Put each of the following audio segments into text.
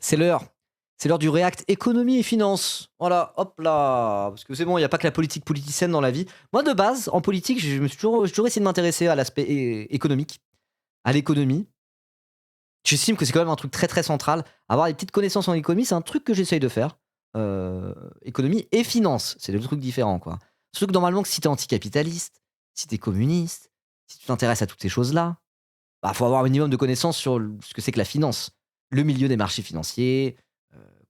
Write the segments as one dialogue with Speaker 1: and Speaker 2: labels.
Speaker 1: C'est l'heure. C'est l'heure du React économie et finance. Voilà, hop là. Parce que c'est bon, il n'y a pas que la politique politicienne dans la vie. Moi, de base, en politique, j'ai toujours essayé de m'intéresser à l'aspect économique, à l'économie. J'estime que c'est quand même un truc très très central. Avoir des petites connaissances en économie, c'est un truc que j'essaye de faire. Économie et finance, c'est deux trucs différents, quoi. Surtout que normalement, si t'es anticapitaliste, si t'es communiste, si tu t'intéresses à toutes ces choses-là, bah, faut avoir un minimum de connaissances sur ce que c'est que la finance, le milieu des marchés financiers,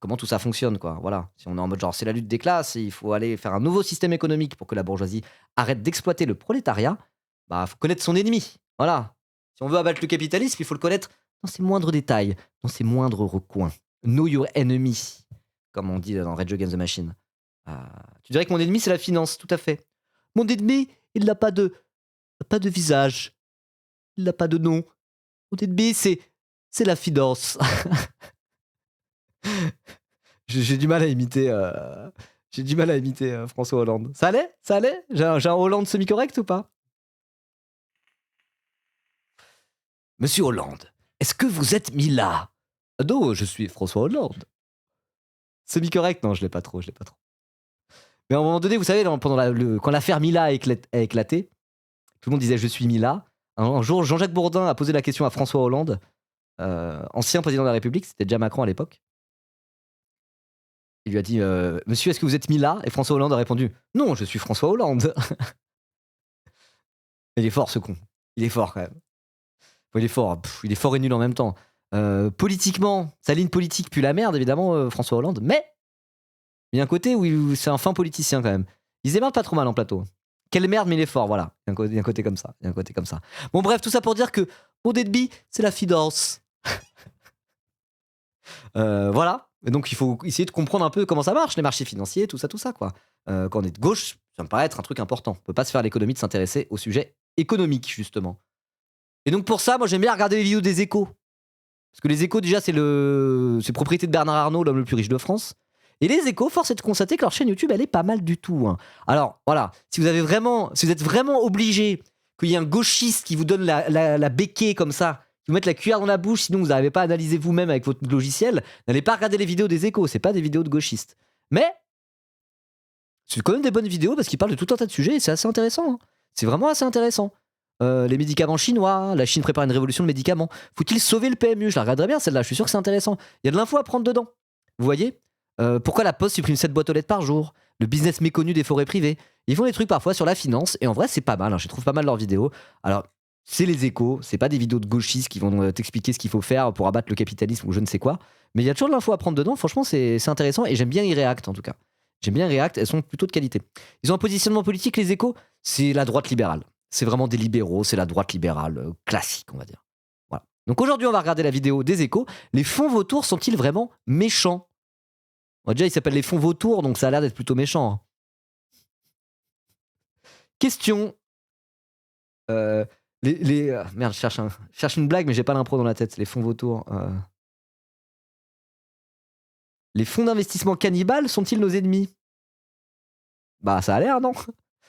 Speaker 1: comment tout ça fonctionne, quoi. Voilà. Si on est en mode genre c'est la lutte des classes et il faut aller faire un nouveau système économique pour que la bourgeoisie arrête d'exploiter le prolétariat, bah faut connaître son ennemi. Voilà. Si on veut abattre le capitalisme, il faut le connaître dans ses moindres détails, dans ses moindres recoins. Know your enemy, comme on dit dans Rage Against the Machine. Tu dirais que mon ennemi c'est la finance, tout à fait. Mon ennemi, il n'a pas de visage, il n'a pas de nom. Mon ennemi c'est la finance. J'ai du mal à imiter. J'ai du mal à imiter François Hollande. Ça allait? Ça allait? J'ai un Hollande semi-correct ou pas? Monsieur Hollande, est-ce que vous êtes Mila? Non, je suis François Hollande. Semi-correct? Non, je l'ai pas trop, je l'ai pas trop. Mais à un moment donné, vous savez, pendant quand l'affaire Mila a éclaté, tout le monde disait je suis Mila. Un jour, Jean-Jacques Bourdin a posé la question à François Hollande, ancien président de la République, c'était déjà Macron à l'époque. Il lui a dit Monsieur, est-ce que vous êtes Mila? Et François Hollande a répondu non, je suis François Hollande. Il est fort ce con. Il est fort quand même. Il est fort. Il est fort et nul en même temps. Politiquement, sa ligne politique pue la merde évidemment, François Hollande. Mais il y a un côté où c'est un fin politicien quand même. Il se démerde pas trop mal en plateau. Quelle merde, mais il est fort, voilà. Il y a un côté comme ça. Il y a un côté comme ça. Bon bref, tout ça pour dire que mon ennemi, c'est la finance. Voilà. Et donc il faut essayer de comprendre un peu comment ça marche, les marchés financiers, tout ça, quoi. Quand on est de gauche, ça me paraît être un truc important. On peut pas se faire l'économie de s'intéresser au sujet économique, justement. Et donc pour ça, moi j'aime bien regarder les vidéos des Échos. Parce que les Échos, déjà, c'est propriété de Bernard Arnault, l'homme le plus riche de France. Et les Échos, force est de constater que leur chaîne YouTube, elle est pas mal du tout, hein. Alors, voilà, si vous êtes vraiment obligé qu'il y ait un gauchiste qui vous donne la béquille comme ça, qui vous mette la cuillère dans la bouche, sinon vous n'arrivez pas à analyser vous-même avec votre logiciel, n'allez pas regarder les vidéos des Échos, c'est pas des vidéos de gauchistes. Mais, c'est quand même des bonnes vidéos parce qu'ils parlent de tout un tas de sujets et c'est assez intéressant, hein. C'est vraiment assez intéressant. Les médicaments chinois, la Chine prépare une révolution de médicaments. Faut-il sauver le PMU? Je la regarderai bien celle-là, je suis sûr que c'est intéressant. Il y a de l'info à prendre dedans. Vous voyez? Pourquoi la Poste supprime 7 boîtes aux lettres par jour? Le business méconnu des forêts privées. Ils font des trucs parfois sur la finance, et en vrai c'est pas mal, hein, je trouve pas mal leurs vidéos. Alors, c'est les Échos, c'est pas des vidéos de gauchistes qui vont t'expliquer ce qu'il faut faire pour abattre le capitalisme ou je ne sais quoi. Mais il y a toujours de l'info à prendre dedans, franchement c'est intéressant, et j'aime bien y React en tout cas. J'aime bien React, elles sont plutôt de qualité. Ils ont un positionnement politique, les Échos, c'est la droite libérale. C'est vraiment des libéraux, c'est la droite libérale classique, on va dire. Voilà. Donc aujourd'hui, on va regarder la vidéo des Échos. Les fonds vautours sont-ils vraiment méchants? Bon, déjà, ils s'appellent les fonds vautours, donc ça a l'air d'être plutôt méchant, hein. Question. Merde, je cherche une blague, mais j'ai pas l'impro dans la tête. Les fonds vautours. Les fonds d'investissement cannibales sont-ils nos ennemis? Bah, ça a l'air, non?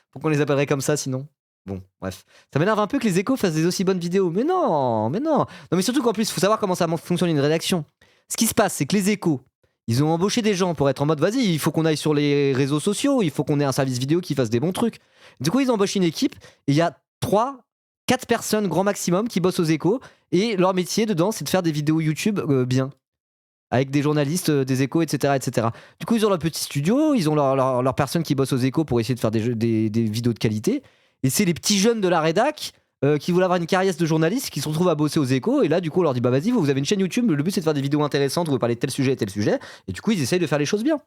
Speaker 1: Pourquoi on les appellerait comme ça sinon? Bon, bref. Ça m'énerve un peu que les Échos fassent des aussi bonnes vidéos. Mais non, mais non. Non, mais surtout qu'en plus, il faut savoir comment ça fonctionne une rédaction. Ce qui se passe, c'est que les Échos, ils ont embauché des gens pour être en mode vas-y, il faut qu'on aille sur les réseaux sociaux, il faut qu'on ait un service vidéo qui fasse des bons trucs. Du coup, ils ont embauché une équipe et il y a 4 personnes grand maximum qui bossent aux Échos et leur métier dedans, c'est de faire des vidéos YouTube bien. Avec des journalistes, des Échos, etc., etc. Du coup, ils ont leur petit studio, ils ont leur personne qui bosse aux Échos pour essayer de faire des vidéos de qualité. Et c'est les petits jeunes de la rédac qui voulaient avoir une carrière de journaliste qui se retrouvent à bosser aux Échos. Et là, du coup, on leur dit bah vas-y, vous avez une chaîne YouTube, le but c'est de faire des vidéos intéressantes où vous parlez de tel sujet et tel sujet. Et du coup, ils essayent de faire les choses bien.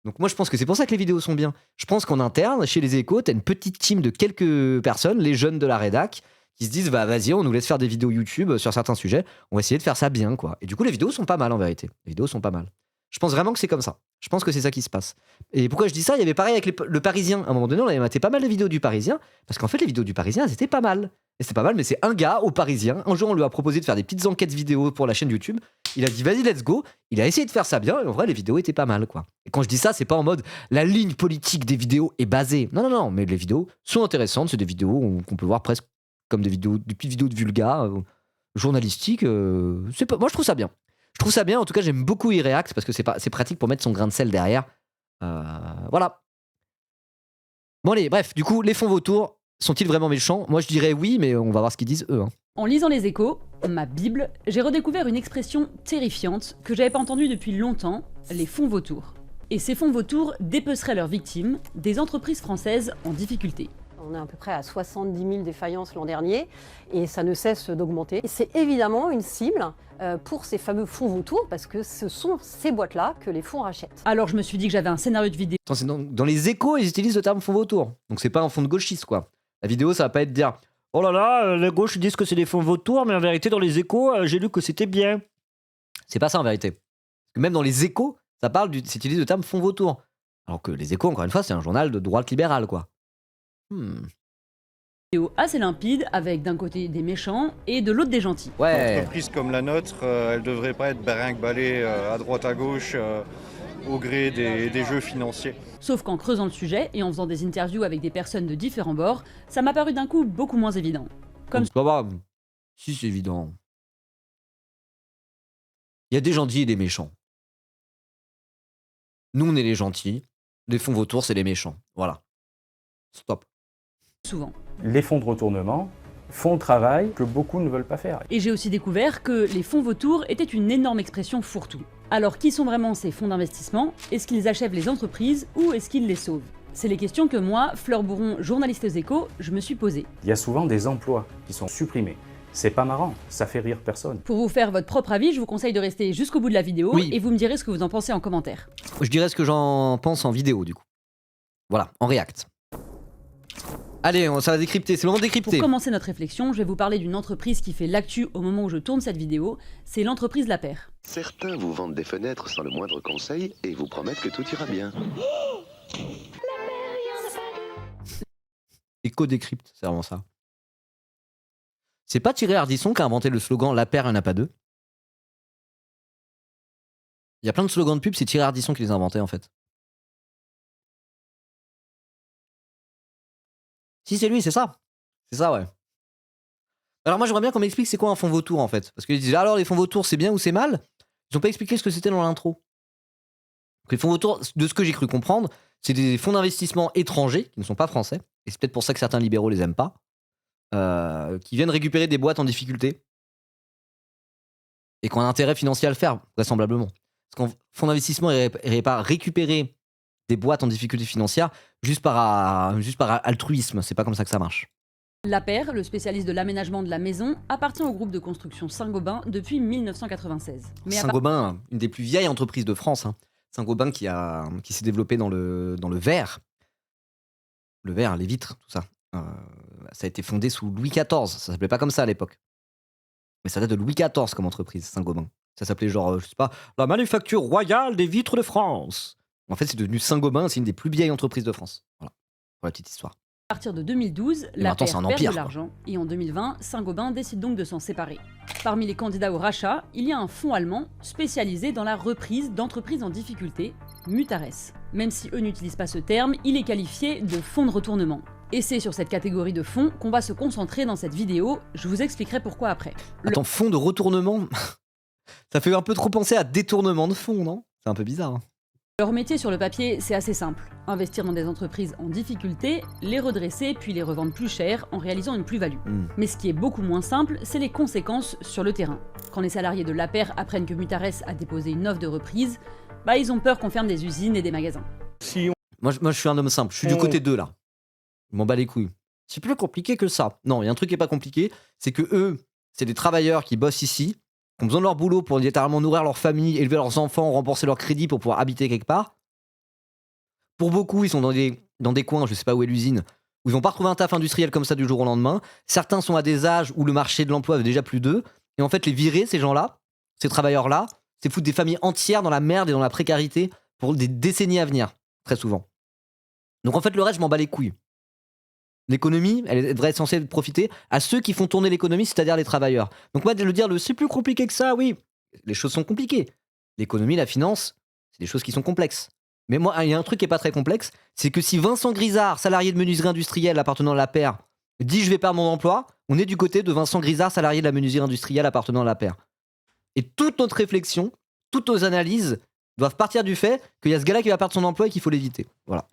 Speaker 1: Donc moi, je pense que c'est pour ça que les vidéos sont bien. Je pense qu'en interne, chez les Échos, t'as une petite team de quelques personnes, les jeunes de la rédac, qui se disent bah vas-y, on nous laisse faire des vidéos YouTube sur certains sujets, on va essayer de faire ça bien, quoi. Et du coup, les vidéos sont pas mal en vérité. Les vidéos sont pas mal. Je pense vraiment que c'est comme ça. Je pense que c'est ça qui se passe. Et pourquoi je dis ça? Il y avait pareil avec le Parisien. À un moment donné, on avait maté pas mal de vidéos du Parisien, parce qu'en fait, les vidéos du Parisien, elles étaient pas mal. Et c'était pas mal, mais c'est un gars au Parisien. Un jour, on lui a proposé de faire des petites enquêtes vidéo pour la chaîne YouTube. Il a dit vas-y, let's go. Il a essayé de faire ça bien, et en vrai, les vidéos étaient pas mal, quoi. Et quand je dis ça, c'est pas en mode la ligne politique des vidéos est basée. Non, non, non, mais les vidéos sont intéressantes. C'est des vidéos qu'on peut voir presque comme des petites vidéos de vulga, journalistiques. Moi, je trouve ça bien. Je trouve ça bien, en tout cas j'aime beaucoup e-React parce que c'est pratique pour mettre son grain de sel derrière. Voilà. Bon allez, bref, du coup, les fonds vautours, sont-ils vraiment méchants? Moi je dirais oui, mais on va voir ce qu'ils disent eux. Hein.
Speaker 2: En lisant les Échos, ma Bible, j'ai redécouvert une expression terrifiante que j'avais pas entendue depuis longtemps, les fonds vautours. Et ces fonds vautours dépeceraient leurs victimes, des entreprises françaises en difficulté.
Speaker 3: On est à peu près à 70 000 défaillances l'an dernier et ça ne cesse d'augmenter. C'est évidemment une cible pour ces fameux fonds vautours parce que ce sont ces boîtes-là que les fonds rachètent.
Speaker 2: Alors je me suis dit que j'avais un scénario de vidéo.
Speaker 1: Attends, dans les Échos, ils utilisent le terme fonds vautours. Donc c'est pas un fonds de gauchiste quoi. La vidéo, ça va pas être dire oh là là, les gauches disent que c'est des fonds vautours, mais en vérité, dans les Échos, j'ai lu que c'était bien. C'est pas ça en vérité. Parce que même dans les Échos, ça parle s'utilise le terme fonds vautours. Alors que les Échos, encore une fois, c'est un journal de droite libérale quoi.
Speaker 2: Vidéo assez limpide avec d'un côté des méchants et de l'autre des gentils.
Speaker 4: Une
Speaker 1: Ouais.
Speaker 4: entreprise comme la nôtre, elle devrait pas être brinque-ballée à droite à gauche au gré des jeux financiers.
Speaker 2: Sauf qu'en creusant le sujet et en faisant des interviews avec des personnes de différents bords, ça m'a paru d'un coup beaucoup moins évident. Comme
Speaker 1: C'est pas grave. Si, c'est évident. Il y a des gentils et des méchants. Nous, on est les gentils. Les fonds vautours, c'est les méchants. Voilà. Stop.
Speaker 2: souvent.
Speaker 5: Les fonds de retournement font le travail que beaucoup ne veulent pas faire.
Speaker 2: Et j'ai aussi découvert que les fonds vautours étaient une énorme expression fourre-tout. Alors qui sont vraiment ces fonds d'investissement? Est-ce qu'ils achèvent les entreprises ou est-ce qu'ils les sauvent? C'est les questions que moi, Fleur Bourron, journaliste aux Échos, je me suis posée.
Speaker 5: Il y a souvent des emplois qui sont supprimés. C'est pas marrant, ça fait rire personne.
Speaker 2: Pour vous faire votre propre avis, je vous conseille de rester jusqu'au bout de la vidéo
Speaker 1: Oui.
Speaker 2: et vous me direz ce que vous en pensez en commentaire.
Speaker 1: Je dirais ce que j'en pense en vidéo, du coup. Voilà, en React. Allez, ça va décrypter. C'est le moment de
Speaker 2: Pour
Speaker 1: décrypter.
Speaker 2: commencer notre réflexion, je vais vous parler d'une entreprise qui fait l'actu au moment où je tourne cette vidéo. C'est l'entreprise La Paire.
Speaker 6: Certains vous vendent des fenêtres sans le moindre conseil et vous promettent que tout ira bien.
Speaker 1: Éco-décrypte, c'est vraiment ça. C'est pas Thierry Ardisson qui a inventé le slogan La paire, il n'y en a pas deux. Il y a plein de slogans de pub, c'est Thierry Ardisson qui les a inventés en fait. Si, c'est lui, c'est ça. C'est ça, ouais. Alors moi, j'aimerais bien qu'on m'explique c'est quoi un fonds vautour en fait. Parce qu'ils disent alors les fonds vautours, c'est bien ou c'est mal? Ils n'ont pas expliqué ce que c'était dans l'intro. Donc, les fonds vautours, de ce que j'ai cru comprendre, c'est des fonds d'investissement étrangers qui ne sont pas français. Et c'est peut-être pour ça que certains libéraux les aiment pas. Qui viennent récupérer des boîtes en difficulté. Et qui ont un intérêt financier à le faire, vraisemblablement. Parce qu'un fonds d'investissement n'irait pas récupérer des boîtes en difficulté financière juste par altruisme. C'est pas comme ça que ça marche.
Speaker 2: La Paire, le spécialiste de l'aménagement de la maison, appartient au groupe de construction Saint-Gobain depuis 1996. Mais
Speaker 1: Saint-Gobain, une des plus vieilles entreprises de France. Hein. Saint-Gobain qui s'est développé dans le verre. Le verre, les vitres, tout ça. Ça a été fondé sous Louis XIV. Ça s'appelait pas comme ça à l'époque. Mais ça date de Louis XIV comme entreprise, Saint-Gobain. Ça s'appelait genre, je sais pas, la manufacture royale des vitres de France. En fait, c'est devenu Saint-Gobain, c'est une des plus vieilles entreprises de France. Voilà, pour la petite histoire.
Speaker 2: à partir de 2012, La
Speaker 1: maintenant,
Speaker 2: Paire
Speaker 1: c'est un
Speaker 2: perd
Speaker 1: empire,
Speaker 2: de
Speaker 1: quoi.
Speaker 2: l'argent et en 2020, Saint-Gobain décide donc de s'en séparer. Parmi les candidats au rachat, il y a un fonds allemand spécialisé dans la reprise d'entreprises en difficulté, Mutares. Même si eux n'utilisent pas ce terme, il est qualifié de fonds de retournement. Et c'est sur cette catégorie de fonds qu'on va se concentrer dans cette vidéo, je vous expliquerai pourquoi après.
Speaker 1: Attends, fonds de retournement ça fait un peu trop penser à détournement de fonds, non? C'est un peu bizarre. Hein.
Speaker 2: Leur métier sur le papier, c'est assez simple. Investir dans des entreprises en difficulté, les redresser puis les revendre plus cher en réalisant une plus-value. Mais ce qui est beaucoup moins simple, c'est les conséquences sur le terrain. Quand les salariés de La Paire apprennent que Mutares a déposé une offre de reprise, ils ont peur qu'on ferme des usines et des magasins.
Speaker 5: Si
Speaker 1: Moi, je suis un homme simple, je suis du côté 2 là. Je m'en bats les couilles. C'est plus compliqué que ça. Non, il y a un truc qui est pas compliqué, c'est que eux, c'est des travailleurs qui bossent ici, qui ont besoin de leur boulot pour littéralement nourrir leur famille, élever leurs enfants, rembourser leur crédit pour pouvoir habiter quelque part. Pour beaucoup, ils sont dans des coins, je sais pas où est l'usine, où ils vont pas retrouver un taf industriel comme ça du jour au lendemain. Certains sont à des âges où le marché de l'emploi veut déjà plus d'eux. Et en fait, les virer, ces gens-là, ces travailleurs-là, c'est foutre des familles entières dans la merde et dans la précarité pour des décennies à venir, très souvent. Donc en fait, le reste, je m'en bats les couilles. L'économie, elle devrait être censée profiter à ceux qui font tourner l'économie, c'est-à-dire les travailleurs. Donc moi, de le dire, c'est plus compliqué que ça, oui. Les choses sont compliquées. L'économie, la finance, c'est des choses qui sont complexes. Mais moi, il y a un truc qui est pas très complexe, c'est que si Vincent Grisard, salarié de menuiserie industrielle appartenant à La Paire, dit je vais perdre mon emploi, on est du côté de Vincent Grisard, salarié de la menuiserie industrielle appartenant à La Paire. Et toute notre réflexion, toutes nos analyses doivent partir du fait qu'il y a ce gars-là qui va perdre son emploi et qu'il faut l'éviter. Voilà.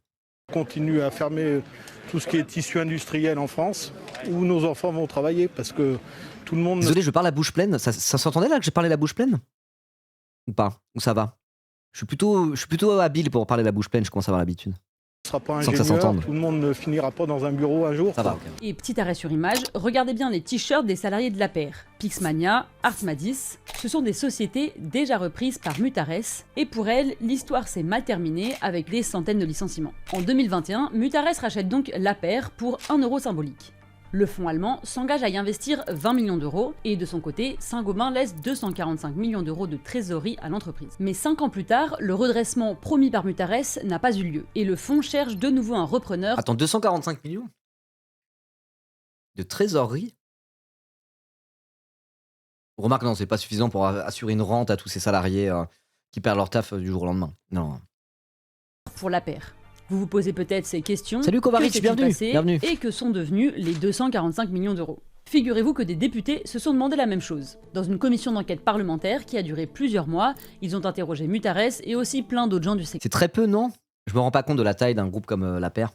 Speaker 7: On continue à fermer tout ce qui est tissu industriel en France, où nos enfants vont travailler, parce que tout le monde...
Speaker 1: Désolé, je parle la bouche pleine. Ça s'entendait là que j'ai parlé la bouche pleine? Ou pas? Ou ça va? Je suis plutôt habile pour parler la bouche pleine, je commence à avoir l'habitude.
Speaker 7: ne sera pas
Speaker 1: Sans que ça
Speaker 7: ingénieur,
Speaker 1: s'entende.
Speaker 7: tout le monde ne finira pas dans un bureau un jour.
Speaker 1: Ça va, ok.
Speaker 2: Et petit arrêt sur image, regardez bien les t-shirts des salariés de la paire. Pixmania, Artmadis, ce sont des sociétés déjà reprises par Mutares, et pour elles, l'histoire s'est mal terminée avec des centaines de licenciements. En 2021, Mutares rachète donc la paire pour 1 euro symbolique. Le fonds allemand s'engage à y investir 20 millions d'euros, et de son côté, Saint-Gobain laisse 245 millions d'euros de trésorerie à l'entreprise. Mais 5 ans plus tard, le redressement promis par Mutares n'a pas eu lieu, et le fonds cherche de nouveau un repreneur.
Speaker 1: Attends, 245 millions de trésorerie? Remarque, non, c'est pas suffisant pour assurer une rente à tous ces salariés qui perdent leur taf du jour au lendemain. Non.
Speaker 2: Pour la paire. Vous vous posez peut-être ces questions.
Speaker 1: Salut Kovacic,
Speaker 2: Que s'est-il
Speaker 1: bienvenue,
Speaker 2: passé
Speaker 1: bienvenue.
Speaker 2: Et que sont devenus les 245 millions d'euros? Figurez-vous que des députés se sont demandé la même chose. Dans une commission d'enquête parlementaire qui a duré plusieurs mois, ils ont interrogé Mutares et aussi plein d'autres gens du secteur.
Speaker 1: C'est très peu, non? Je me rends pas compte de la taille d'un groupe comme la paire.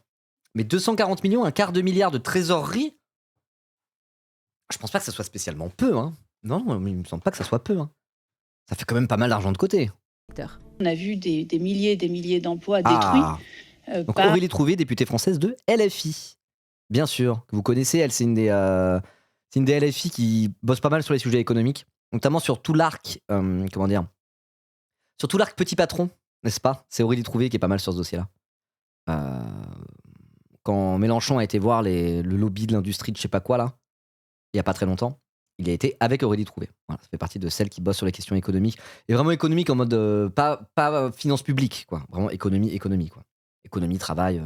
Speaker 1: Mais 240 millions, un quart de milliard de trésorerie? Je pense pas que ça soit spécialement peu, hein. Non, il me semble pas que ça soit peu, hein. Ça fait quand même pas mal d'argent de côté.
Speaker 8: On a vu des milliers d'emplois détruits.
Speaker 1: Donc
Speaker 8: par...
Speaker 1: Aurélie Trouvé, députée française de LFI. Bien sûr, que vous connaissez, elle, c'est une des LFI qui bosse pas mal sur les sujets économiques, notamment sur tout l'arc, sur tout l'arc petit patron, n'est-ce pas? C'est Aurélie Trouvé qui est pas mal sur ce dossier-là. Quand Mélenchon a été voir le lobby de l'industrie de je sais pas quoi, là, il y a pas très longtemps, il a été avec Aurélie Trouvé. Voilà, ça fait partie de celles qui bossent sur les questions économiques. Et vraiment économique en mode, pas finance publique, quoi. Vraiment économie, quoi. Économie, travail,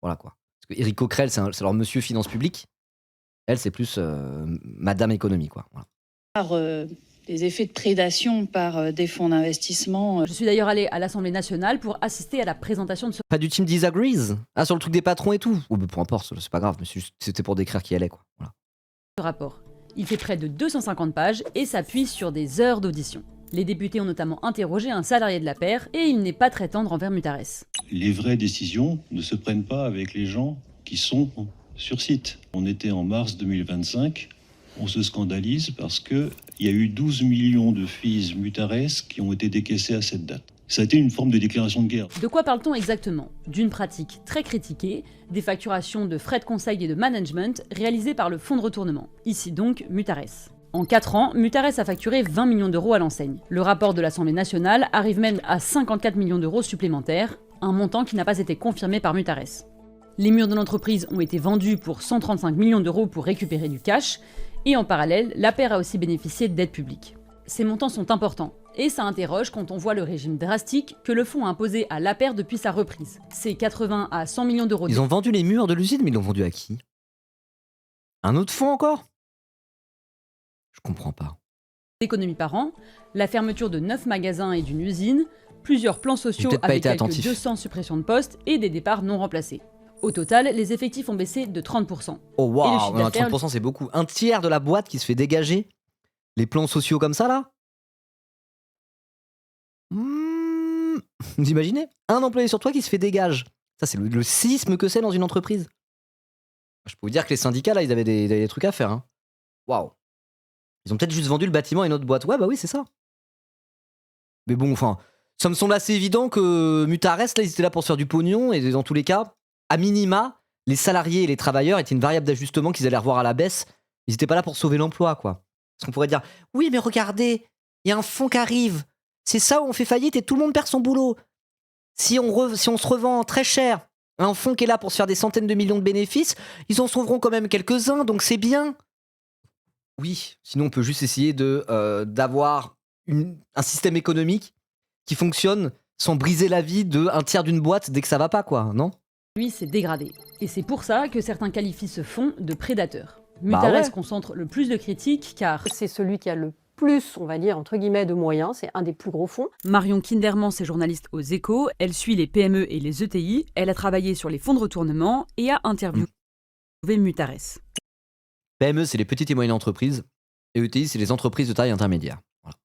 Speaker 1: voilà quoi. Parce que Éric Coquerel, c'est leur monsieur finance publique. Elle, c'est plus madame économie, quoi. Voilà.
Speaker 8: Par des effets de prédation par des fonds d'investissement.
Speaker 2: Je suis d'ailleurs allée à l'Assemblée nationale pour assister à la présentation de ce
Speaker 1: Pas du team disagrees? Ah, sur le truc des patrons et tout? Oh, mais peu importe, c'est pas grave, mais c'était pour décrire qui elle est, quoi. Voilà.
Speaker 2: rapport. Il fait près de 250 pages et s'appuie sur des heures d'audition. Les députés ont notamment interrogé un salarié de la paire et il n'est pas très tendre envers Mutares.
Speaker 9: Les vraies décisions ne se prennent pas avec les gens qui sont sur site. On était en mars 2025, on se scandalise parce qu'il y a eu 12 millions de fees Mutares qui ont été décaissés à cette date. Ça a été une forme de déclaration de guerre.
Speaker 2: De quoi parle-t-on exactement? D'une pratique très critiquée, des facturations de frais de conseil et de management réalisées par le fonds de retournement. Ici donc Mutares. En 4 ans, Mutares a facturé 20 millions d'euros à l'enseigne. Le rapport de l'Assemblée nationale arrive même à 54 millions d'euros supplémentaires, un montant qui n'a pas été confirmé par Mutares. Les murs de l'entreprise ont été vendus pour 135 millions d'euros pour récupérer du cash, et en parallèle, la paire a aussi bénéficié d'aides publiques. Ces montants sont importants, et ça interroge quand on voit le régime drastique que le fonds a imposé à la paire depuis sa reprise. C'est 80 à 100 millions d'euros.
Speaker 1: Ils ont vendu les murs de l'usine, mais ils l'ont vendu à qui? Un autre fonds encore? Je comprends pas.
Speaker 2: D'économies par an, la fermeture de 9 magasins et d'une usine, plusieurs plans sociaux
Speaker 1: peut-être pas
Speaker 2: avec
Speaker 1: été
Speaker 2: quelques
Speaker 1: attentif.
Speaker 2: 200 suppressions de postes et des départs non remplacés. Au total, les effectifs ont baissé de 30%.
Speaker 1: Oh
Speaker 2: Et le
Speaker 1: waouh,
Speaker 2: chiffre
Speaker 1: non,
Speaker 2: d'affaires-
Speaker 1: 30% c'est beaucoup. Un tiers de la boîte qui se fait dégager les plans sociaux comme ça là? Vous imaginez? Un employé sur toi qui se fait dégage. Ça c'est le séisme que c'est dans une entreprise. Je peux vous dire que les syndicats là ils avaient des trucs à faire. Hein. Waouh. Ils ont peut-être juste vendu le bâtiment à une autre boîte. Ouais bah oui c'est ça. Mais bon enfin, ça me semble assez évident que Mutares là ils étaient là pour se faire du pognon et dans tous les cas, à minima, les salariés et les travailleurs étaient une variable d'ajustement qu'ils allaient revoir à la baisse. Ils étaient pas là pour sauver l'emploi quoi. Parce qu'on pourrait dire oui mais regardez, il y a un fonds qui arrive. C'est ça où on fait faillite et tout le monde perd son boulot. Si on se revend très cher un fonds qui est là pour se faire des centaines de millions de bénéfices, ils en sauveront quand même quelques-uns, donc c'est bien. Oui, sinon on peut juste essayer d'avoir un système économique qui fonctionne sans briser la vie d'un tiers d'une boîte dès que ça va pas, quoi, non?
Speaker 2: Lui, s'est dégradé. Et c'est pour ça que certains qualifient ce fonds de prédateur.
Speaker 1: Bah
Speaker 2: Mutares
Speaker 1: ouais.
Speaker 2: concentre le plus de critiques car
Speaker 3: C'est celui qui a le plus, on va dire, entre guillemets, de moyens. C'est un des plus gros fonds.
Speaker 2: Marion Kindermans est journaliste aux Échos, elle suit les PME et les ETI, elle a travaillé sur les fonds de retournement et a interviewé Mutares.
Speaker 1: PME, c'est les petites et moyennes entreprises, et ETI, c'est les entreprises de taille intermédiaire. Voilà.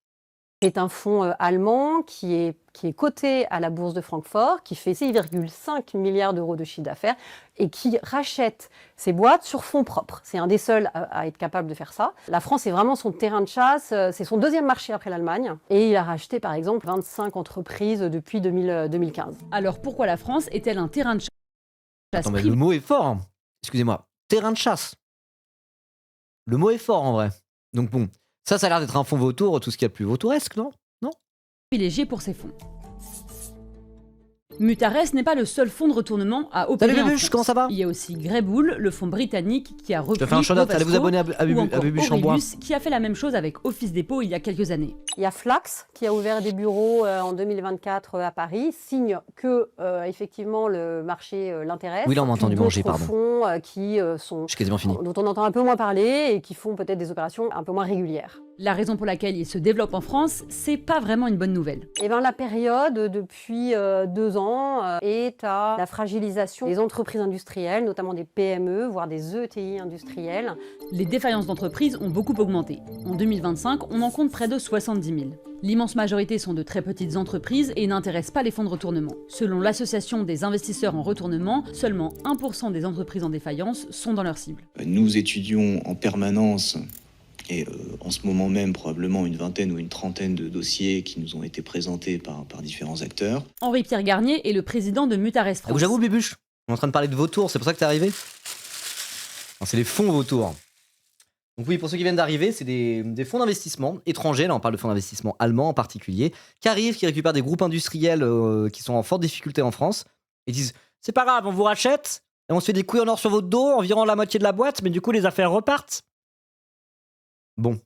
Speaker 3: C'est un fonds allemand qui est coté à la bourse de Francfort, qui fait 6,5 milliards d'euros de chiffre d'affaires et qui rachète ces boîtes sur fonds propres. C'est un des seuls à être capable de faire ça. La France est vraiment son terrain de chasse, c'est son deuxième marché après l'Allemagne. Et il a racheté par exemple 25 entreprises depuis 2015.
Speaker 2: Alors pourquoi la France est-elle un terrain de chasse
Speaker 1: Attends, mais le mot est fort. Hein. Excusez-moi. Terrain de chasse. Le mot est fort en vrai. Donc bon, ça a l'air d'être un fonds vautour, tout ce qu'il y a de plus vautouresque, non?
Speaker 2: privilégié pour ses fonds. Mutares n'est pas le seul fonds de retournement à opérer
Speaker 1: Salut
Speaker 2: en
Speaker 1: Bébuche,
Speaker 2: France.
Speaker 1: comment ça va?
Speaker 2: Il y a aussi Greybull, le fonds britannique qui a repris
Speaker 1: Je fais un shout-out, allez vous abonner à
Speaker 2: ou encore
Speaker 1: Bébuche en bois.
Speaker 2: Aurelius, qui a fait la même chose avec Office Dépôt il y a quelques années.
Speaker 3: Il y a Flax qui a ouvert des bureaux en 2024 à Paris, signe que effectivement le marché l'intéresse.
Speaker 1: Oui, là on m'a entendu manger, pardon.
Speaker 3: Fonds qui sont
Speaker 1: Je suis quasiment fini.
Speaker 3: dont on entend un peu moins parler et qui font peut-être des opérations un peu moins régulières.
Speaker 2: La raison pour laquelle il se développe en France, c'est pas vraiment une bonne nouvelle.
Speaker 3: Eh bien, la période depuis 2 ans est à la fragilisation des entreprises industrielles, notamment des PME, voire des ETI industrielles.
Speaker 2: Les défaillances d'entreprises ont beaucoup augmenté. En 2025, on en compte près de 70 000. L'immense majorité sont de très petites entreprises et n'intéressent pas les fonds de retournement. Selon l'Association des investisseurs en retournement, seulement 1% des entreprises en défaillance sont dans leur cible.
Speaker 10: Nous étudions en permanence et en ce moment même probablement une vingtaine ou une trentaine de dossiers qui nous ont été présentés par différents acteurs.
Speaker 2: Henri-Pierre Garnier est le président de Mutares France.
Speaker 1: J'avoue Bébuche, on est en train de parler de vautours, c'est pour ça que t'es arrivé? Non, c'est les fonds vautours. Donc oui, pour ceux qui viennent d'arriver, c'est des fonds d'investissement étrangers, là on parle de fonds d'investissement allemands en particulier, qui arrivent, qui récupèrent des groupes industriels qui sont en forte difficulté en France, et disent « c'est pas grave, on vous rachète, et on se fait des couilles en or sur votre dos, environ la moitié de la boîte, mais du coup les affaires repartent. » Bon.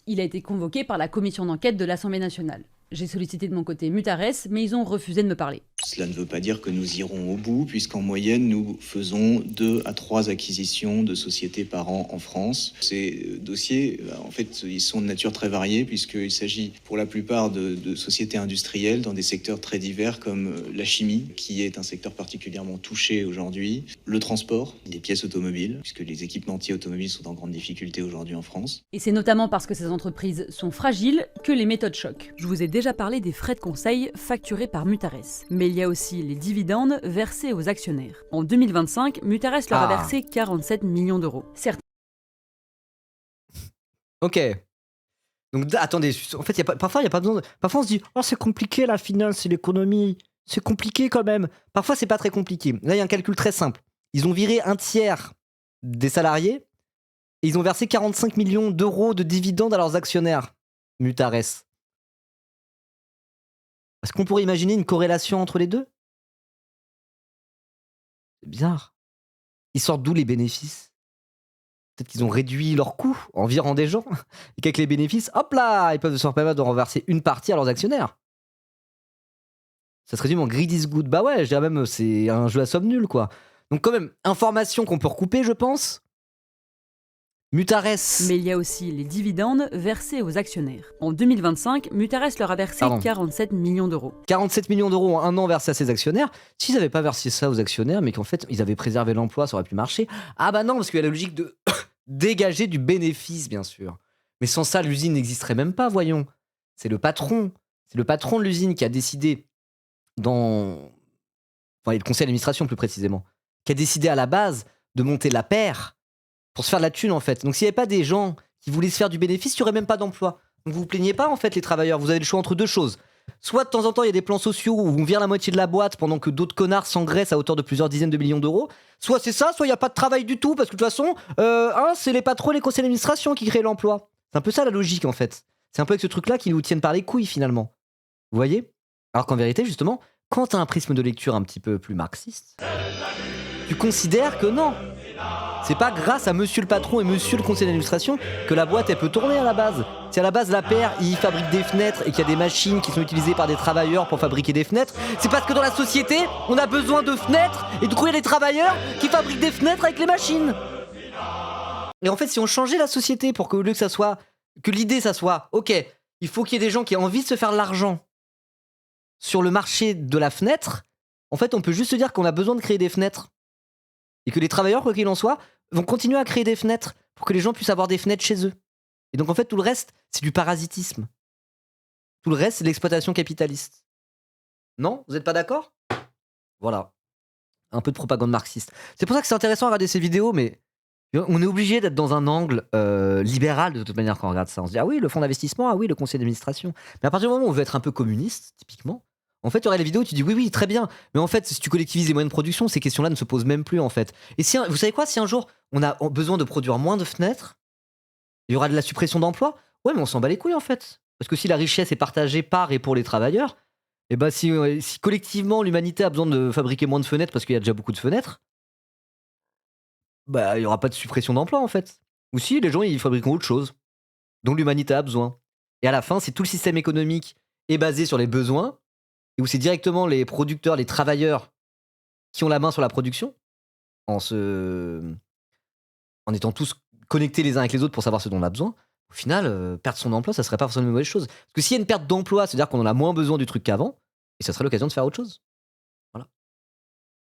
Speaker 2: Il a été convoqué par la commission d'enquête de l'Assemblée nationale. J'ai sollicité de mon côté Mutares, mais ils ont refusé de me parler.
Speaker 10: Cela ne veut pas dire que nous irons au bout, puisqu'en moyenne, nous faisons 2 à 3 acquisitions de sociétés par an en France. Ces dossiers, en fait, ils sont de nature très variée, puisqu'il s'agit pour la plupart de sociétés industrielles dans des secteurs très divers, comme la chimie, qui est un secteur particulièrement touché aujourd'hui, le transport, des pièces automobiles, puisque les équipementiers automobiles sont en grande difficulté aujourd'hui en France.
Speaker 2: Et c'est notamment parce que ces entreprises sont fragiles que les méthodes choquent. Je vous ai déjà parlé des frais de conseil facturés par Mutares. Mais il y a aussi les dividendes versés aux actionnaires. En 2025, Mutares leur a versé 47 millions d'euros.
Speaker 1: Ok. Donc attendez, en fait, parfois il n'y a pas besoin de... Parfois on se dit « Oh c'est compliqué la finance et l'économie, c'est compliqué quand même ». Parfois c'est pas très compliqué. Là il y a un calcul très simple. Ils ont viré 1/3 des salariés et ils ont versé 45 millions d'euros de dividendes à leurs actionnaires. Mutares. Est-ce qu'on pourrait imaginer une corrélation entre les deux? C'est bizarre. Ils sortent d'où les bénéfices? Peut-être qu'ils ont réduit leurs coûts en virant des gens et qu'avec les bénéfices, hop là, ils peuvent se permettre de renverser une partie à leurs actionnaires. Ça se résume en greed is good. Bah ouais, je dirais même c'est un jeu à somme nulle quoi. Donc quand même, information qu'on peut recouper je pense. Mutares.
Speaker 2: Mais il y a aussi les dividendes versés aux actionnaires. En 2025, Mutares leur a versé 47 millions d'euros.
Speaker 1: 47 millions d'euros en un an versés à ses actionnaires. S'ils n'avaient pas versé ça aux actionnaires, mais qu'en fait, ils avaient préservé l'emploi, ça aurait pu marcher. Ah bah non, parce qu'il y a la logique de dégager du bénéfice, bien sûr. Mais sans ça, l'usine n'existerait même pas, voyons. C'est le patron. C'est le patron de l'usine qui a décidé enfin, le conseil d'administration plus précisément, qui a décidé à la base de monter la paire pour se faire de la thune en fait. Donc s'il n'y avait pas des gens qui voulaient se faire du bénéfice, il n'y aurait même pas d'emploi. Donc vous vous plaignez pas en fait les travailleurs, vous avez le choix entre deux choses. Soit de temps en temps il y a des plans sociaux où on vire la moitié de la boîte pendant que d'autres connards s'engraissent à hauteur de plusieurs dizaines de millions d'euros. Soit c'est ça, soit il n'y a pas de travail du tout parce que de toute façon, c'est les patrons et les conseils d'administration qui créent l'emploi. C'est un peu ça la logique en fait. C'est un peu avec ce truc-là qui nous tiennent par les couilles finalement. Vous voyez? Alors qu'en vérité justement, quand tu as un prisme de lecture un petit peu plus marxiste, tu considères que non. C'est pas grâce à monsieur le patron et monsieur le conseil d'administration que la boîte elle peut tourner à la base. Si à la base la paire il fabrique des fenêtres et qu'il y a des machines qui sont utilisées par des travailleurs pour fabriquer des fenêtres, c'est parce que dans la société on a besoin de fenêtres et du coup il y a des travailleurs qui fabriquent des fenêtres avec les machines. Et en fait si on changeait la société pour que au lieu que ça soit, que l'idée ça soit, ok, il faut qu'il y ait des gens qui aient envie de se faire de l'argent sur le marché de la fenêtre, en fait on peut juste se dire qu'on a besoin de créer des fenêtres. Et que les travailleurs, quoi qu'il en soit, vont continuer à créer des fenêtres pour que les gens puissent avoir des fenêtres chez eux. Et donc en fait, tout le reste, c'est du parasitisme. Tout le reste, c'est de l'exploitation capitaliste. Non? Vous êtes pas d'accord? Voilà. Un peu de propagande marxiste. C'est pour ça que c'est intéressant à regarder ces vidéos, mais on est obligé d'être dans un angle libéral de toute manière quand on regarde ça. On se dit, ah oui, le fonds d'investissement, ah oui, le conseil d'administration. Mais à partir du moment où on veut être un peu communiste, typiquement, en fait, tu aurais les vidéos où tu dis, oui, oui, très bien. Mais en fait, si tu collectivises les moyens de production, ces questions-là ne se posent même plus, en fait. Et si, vous savez quoi, si un jour, on a besoin de produire moins de fenêtres, il y aura de la suppression d'emplois. Ouais, mais on s'en bat les couilles, en fait. Parce que si la richesse est partagée par et pour les travailleurs, et ben si collectivement l'humanité a besoin de fabriquer moins de fenêtres parce qu'il y a déjà beaucoup de fenêtres, bah il y aura pas de suppression d'emplois en fait. Ou si les gens ils fabriqueront autre chose dont l'humanité a besoin. Et à la fin, si tout le système économique est basé sur les besoins et où c'est directement les producteurs, les travailleurs qui ont la main sur la production, en étant tous connectés les uns avec les autres pour savoir ce dont on a besoin, au final, perdre son emploi, ça serait pas forcément une mauvaise chose. Parce que s'il y a une perte d'emploi, c'est-à-dire qu'on en a moins besoin du truc qu'avant, et ça serait l'occasion de faire autre chose. Voilà.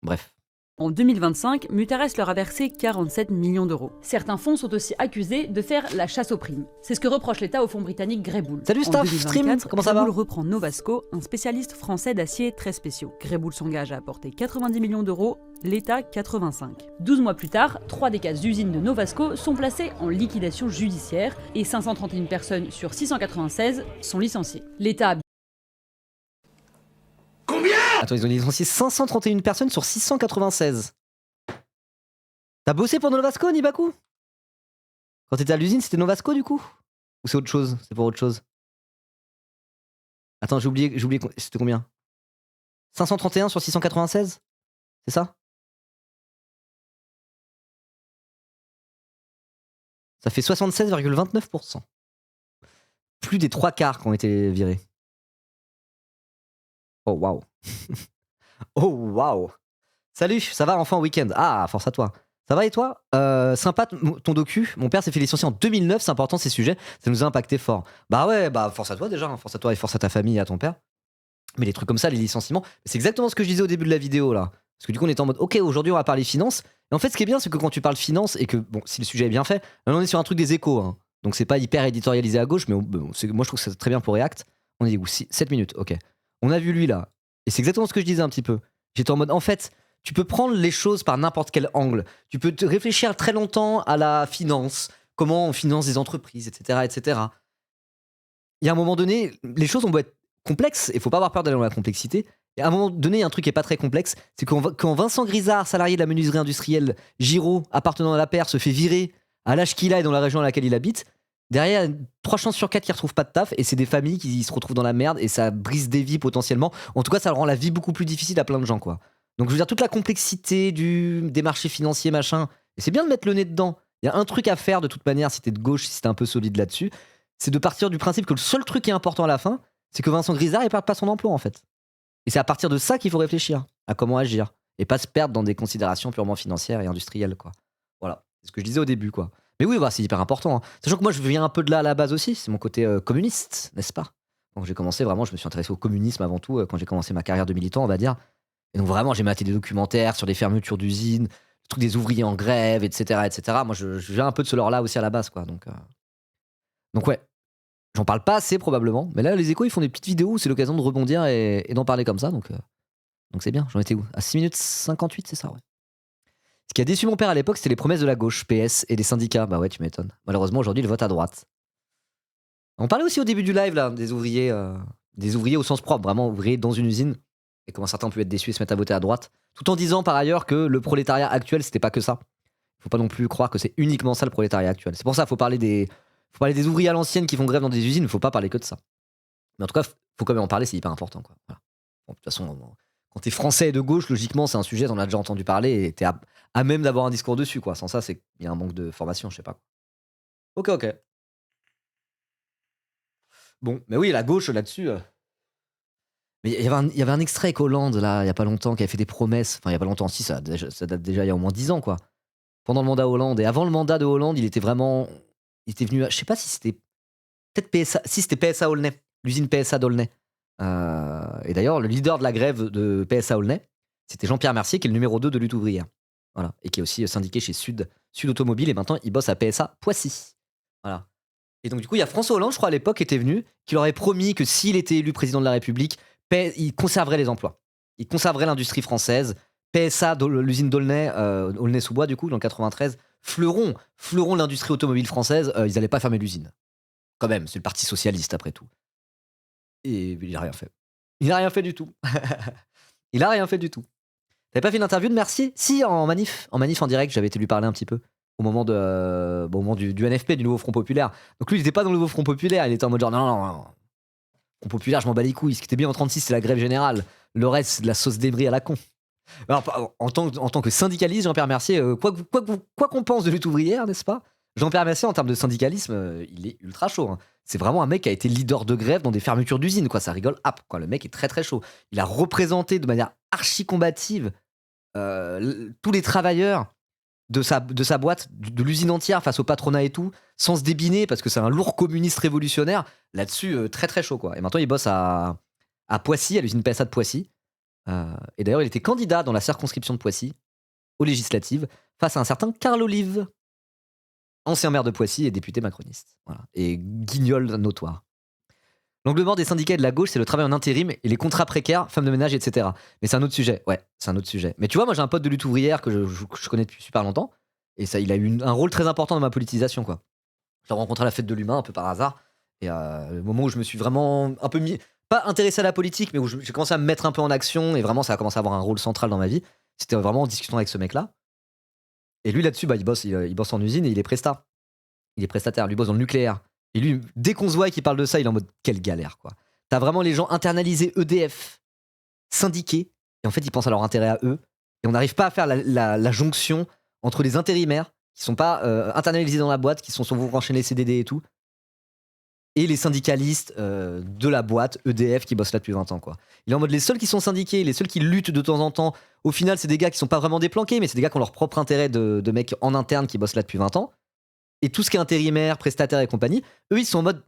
Speaker 1: Bref.
Speaker 2: En 2025, Mutares leur a versé 47 millions d'euros. Certains fonds sont aussi accusés de faire la chasse aux primes. C'est ce que reproche l'État au fonds britannique Greybull.
Speaker 1: Salut Staff, Stream, comment ça va?
Speaker 2: Greybull reprend Novasco, un spécialiste français d'acier très spéciaux. Greybull s'engage à apporter 90 millions d'euros, l'État 85. 12 mois plus tard, 3 des 4 usines de Novasco sont placées en liquidation judiciaire et 531 personnes sur 696 sont licenciées. L'État a...
Speaker 1: Attends, ils ont licencié 531 personnes sur 696. T'as bossé pour Novasco, Nibaku? Quand t'étais à l'usine, c'était Novasco du coup? Ou c'est autre chose? C'est pour autre chose? Attends, j'ai oublié, c'était combien? 531 sur 696? C'est ça? Ça fait 76,29%. Plus des 3 quarts qui ont été virés. Oh waouh. Oh waouh. Salut, ça va enfin week-end? Ah, force à toi. Ça va et toi? Sympa ton docu. Mon père s'est fait licencier en 2009, c'est important ces sujets, ça nous a impacté fort. Bah ouais, bah force à toi déjà, hein. Force à toi et force à ta famille et à ton père. Mais les trucs comme ça, les licenciements, c'est exactement ce que je disais au début de la vidéo là. Parce que du coup on était en mode, ok, aujourd'hui on va parler finance. Et en fait ce qui est bien, c'est que quand tu parles finance et que, bon, si le sujet est bien fait, là, on est sur un truc des échos, hein. Donc c'est pas hyper éditorialisé à gauche, mais bon, moi je trouve que c'est très bien pour React. On est où? 7 minutes, ok. On a vu lui là. Et c'est exactement ce que je disais un petit peu. J'étais en mode, en fait, tu peux prendre les choses par n'importe quel angle. Tu peux te réfléchir très longtemps à la finance, comment on finance des entreprises, etc., etc. Il y a un moment donné, les choses ont beau être complexes, et il faut pas avoir peur d'aller dans la complexité. Et à un moment donné, il y a un truc qui est pas très complexe, c'est quand Vincent Grisard, salarié de la menuiserie industrielle Giraud, appartenant à la paire, se fait virer à l'âge qu'il a et dans la région à laquelle il habite, derrière, il y a 3 chances sur 4 qui retrouvent pas de taf, et c'est des familles qui se retrouvent dans la merde, et ça brise des vies potentiellement. En tout cas, ça rend la vie beaucoup plus difficile à plein de gens, quoi. Donc je veux dire, toute la complexité des marchés financiers, machin, et c'est bien de mettre le nez dedans. Il y a un truc à faire de toute manière, si t'es de gauche, si t'es un peu solide là-dessus, c'est de partir du principe que le seul truc qui est important à la fin, c'est que Vincent Grisard, il perde pas son emploi, en fait. Et c'est à partir de ça qu'il faut réfléchir à comment agir, et pas se perdre dans des considérations purement financières et industrielles, quoi. Voilà, c'est ce que je disais au début, quoi. Mais oui, bah, c'est hyper important, hein. Sachant que moi, je viens un peu de là à la base aussi. C'est mon côté communiste, n'est-ce pas? Donc j'ai commencé vraiment, je me suis intéressé au communisme avant tout, quand j'ai commencé ma carrière de militant, on va dire. Et donc vraiment, j'ai maté des documentaires sur les fermetures d'usines, le truc des ouvriers en grève, etc., etc. Moi, je viens un peu de ce lore-là aussi à la base, quoi. Donc ouais, j'en parle pas assez probablement. Mais là, les échos, ils font des petites vidéos où c'est l'occasion de rebondir et d'en parler comme ça. Donc c'est bien. J'en étais où? À 6 minutes 58, c'est ça, ouais. Ce qui a déçu mon père à l'époque, c'était les promesses de la gauche, PS, et des syndicats. Bah ouais, tu m'étonnes. Malheureusement, aujourd'hui, il vote à droite. On parlait aussi au début du live, là, des ouvriers au sens propre, vraiment ouvriers dans une usine, et comment certains peuvent être déçus et se mettre à voter à droite, tout en disant par ailleurs que le prolétariat actuel, c'était pas que ça. Faut pas non plus croire que c'est uniquement ça le prolétariat actuel. C'est pour ça, faut parler des ouvriers à l'ancienne qui font grève dans des usines, faut pas parler que de ça. Mais en tout cas, faut quand même en parler, c'est hyper important, quoi. Voilà. Bon, de toute façon, quand t'es français et de gauche, logiquement, c'est un sujet, t'en as déjà entendu parler et t'es à même d'avoir un discours dessus, quoi. Sans ça, c'est qu'il y a un manque de formation, je sais pas. Ok. Bon, mais oui, la gauche là-dessus. Mais il y avait un extrait avec Hollande, là, il y a pas longtemps, qui avait fait des promesses. Enfin, il y a pas longtemps, si, ça date déjà il y a au moins 10 ans, quoi. Pendant le mandat Hollande. Et avant le mandat de Hollande, il était venu, je sais pas si c'était. Peut-être PSA. Si, c'était PSA Aulnay. L'usine PSA d'Aulnay. Et d'ailleurs, le leader de la grève de PSA Aulnay, c'était Jean-Pierre Mercier, qui est le numéro 2 de lutte ouvrière. Voilà. Et qui est aussi syndiqué chez Sud Automobile. Et maintenant, il bosse à PSA Poissy. Voilà. Et donc, du coup, il y a François Hollande, je crois, à l'époque, qui était venu, qui leur avait promis que s'il était élu président de la République, il conserverait les emplois. Il conserverait l'industrie française. PSA, l'usine d'Aulnay, Aulnay-sous-Bois, du coup, dans le 93, fleuron de l'industrie automobile française, ils n'allaient pas fermer l'usine. Quand même, c'est le Parti Socialiste, après tout. Et il n'a rien fait. Il n'a rien fait du tout. Il n'a rien fait du tout. T'avais pas fait une interview de Mercier? Si, en manif en direct, j'avais été lui parler un petit peu. Au moment, du NFP, du Nouveau Front Populaire. Donc lui, il était pas dans le Nouveau Front Populaire, il était en mode genre non. Front Populaire, je m'en bats les couilles. Ce qui était bien en 36, c'est la grève générale. Le reste, c'est de la sauce débris à la con. Alors, en tant que syndicaliste, Jean-Pierre Mercier, quoi qu'on pense de lutte ouvrière, n'est-ce pas? Jean-Pierre Mercier, en termes de syndicalisme, il est ultra chaud. Hein. C'est vraiment un mec qui a été leader de grève dans des fermetures d'usines, quoi. Ça rigole hop, quoi. Le mec est très très chaud. Il a représenté de manière archi combative tous les travailleurs de sa boîte, de l'usine entière face au patronat et tout, sans se débiner parce que c'est un lourd communiste révolutionnaire. Là-dessus, très très chaud, quoi. Et maintenant, il bosse à Poissy, à l'usine PSA de Poissy. Et d'ailleurs, il était candidat dans la circonscription de Poissy aux législatives face à un certain Carl Olive, ancien maire de Poissy et député macroniste. Voilà. Et guignol notoire. L'angle mort des syndicats et de la gauche, c'est le travail en intérim et les contrats précaires, femmes de ménage, etc. Mais c'est un autre sujet. Ouais, c'est un autre sujet. Mais tu vois, moi j'ai un pote de lutte ouvrière que je connais depuis super longtemps. Et ça, il a eu un rôle très important dans ma politisation, quoi. Je l'ai rencontré à la fête de l'humain, un peu par hasard. Et le moment où je me suis vraiment un peu mis, pas intéressé à la politique, mais où j'ai commencé à me mettre un peu en action. Et vraiment, ça a commencé à avoir un rôle central dans ma vie. C'était vraiment en discutant avec ce mec-là. Et lui, là-dessus, il bosse en usine et il est presta. Il est prestataire. Lui, il bosse dans le nucléaire. Et lui, dès qu'on se voit et qu'il parle de ça, il est en mode quelle galère, quoi. T'as vraiment les gens internalisés EDF, syndiqués, et en fait, ils pensent à leur intérêt à eux. Et on n'arrive pas à faire la jonction entre les intérimaires, qui sont pas internalisés dans la boîte, qui sont souvent enchaînés CDD et tout, et les syndicalistes de la boîte EDF qui bossent là depuis 20 ans, quoi. Il est en mode les seuls qui sont syndiqués, les seuls qui luttent de temps en temps, au final, c'est des gars qui sont pas vraiment déplanqués, mais c'est des gars qui ont leur propre intérêt de mecs en interne qui bossent là depuis 20 ans. Et tout ce qui est intérimaire, prestataire et compagnie, eux, ils sont en mode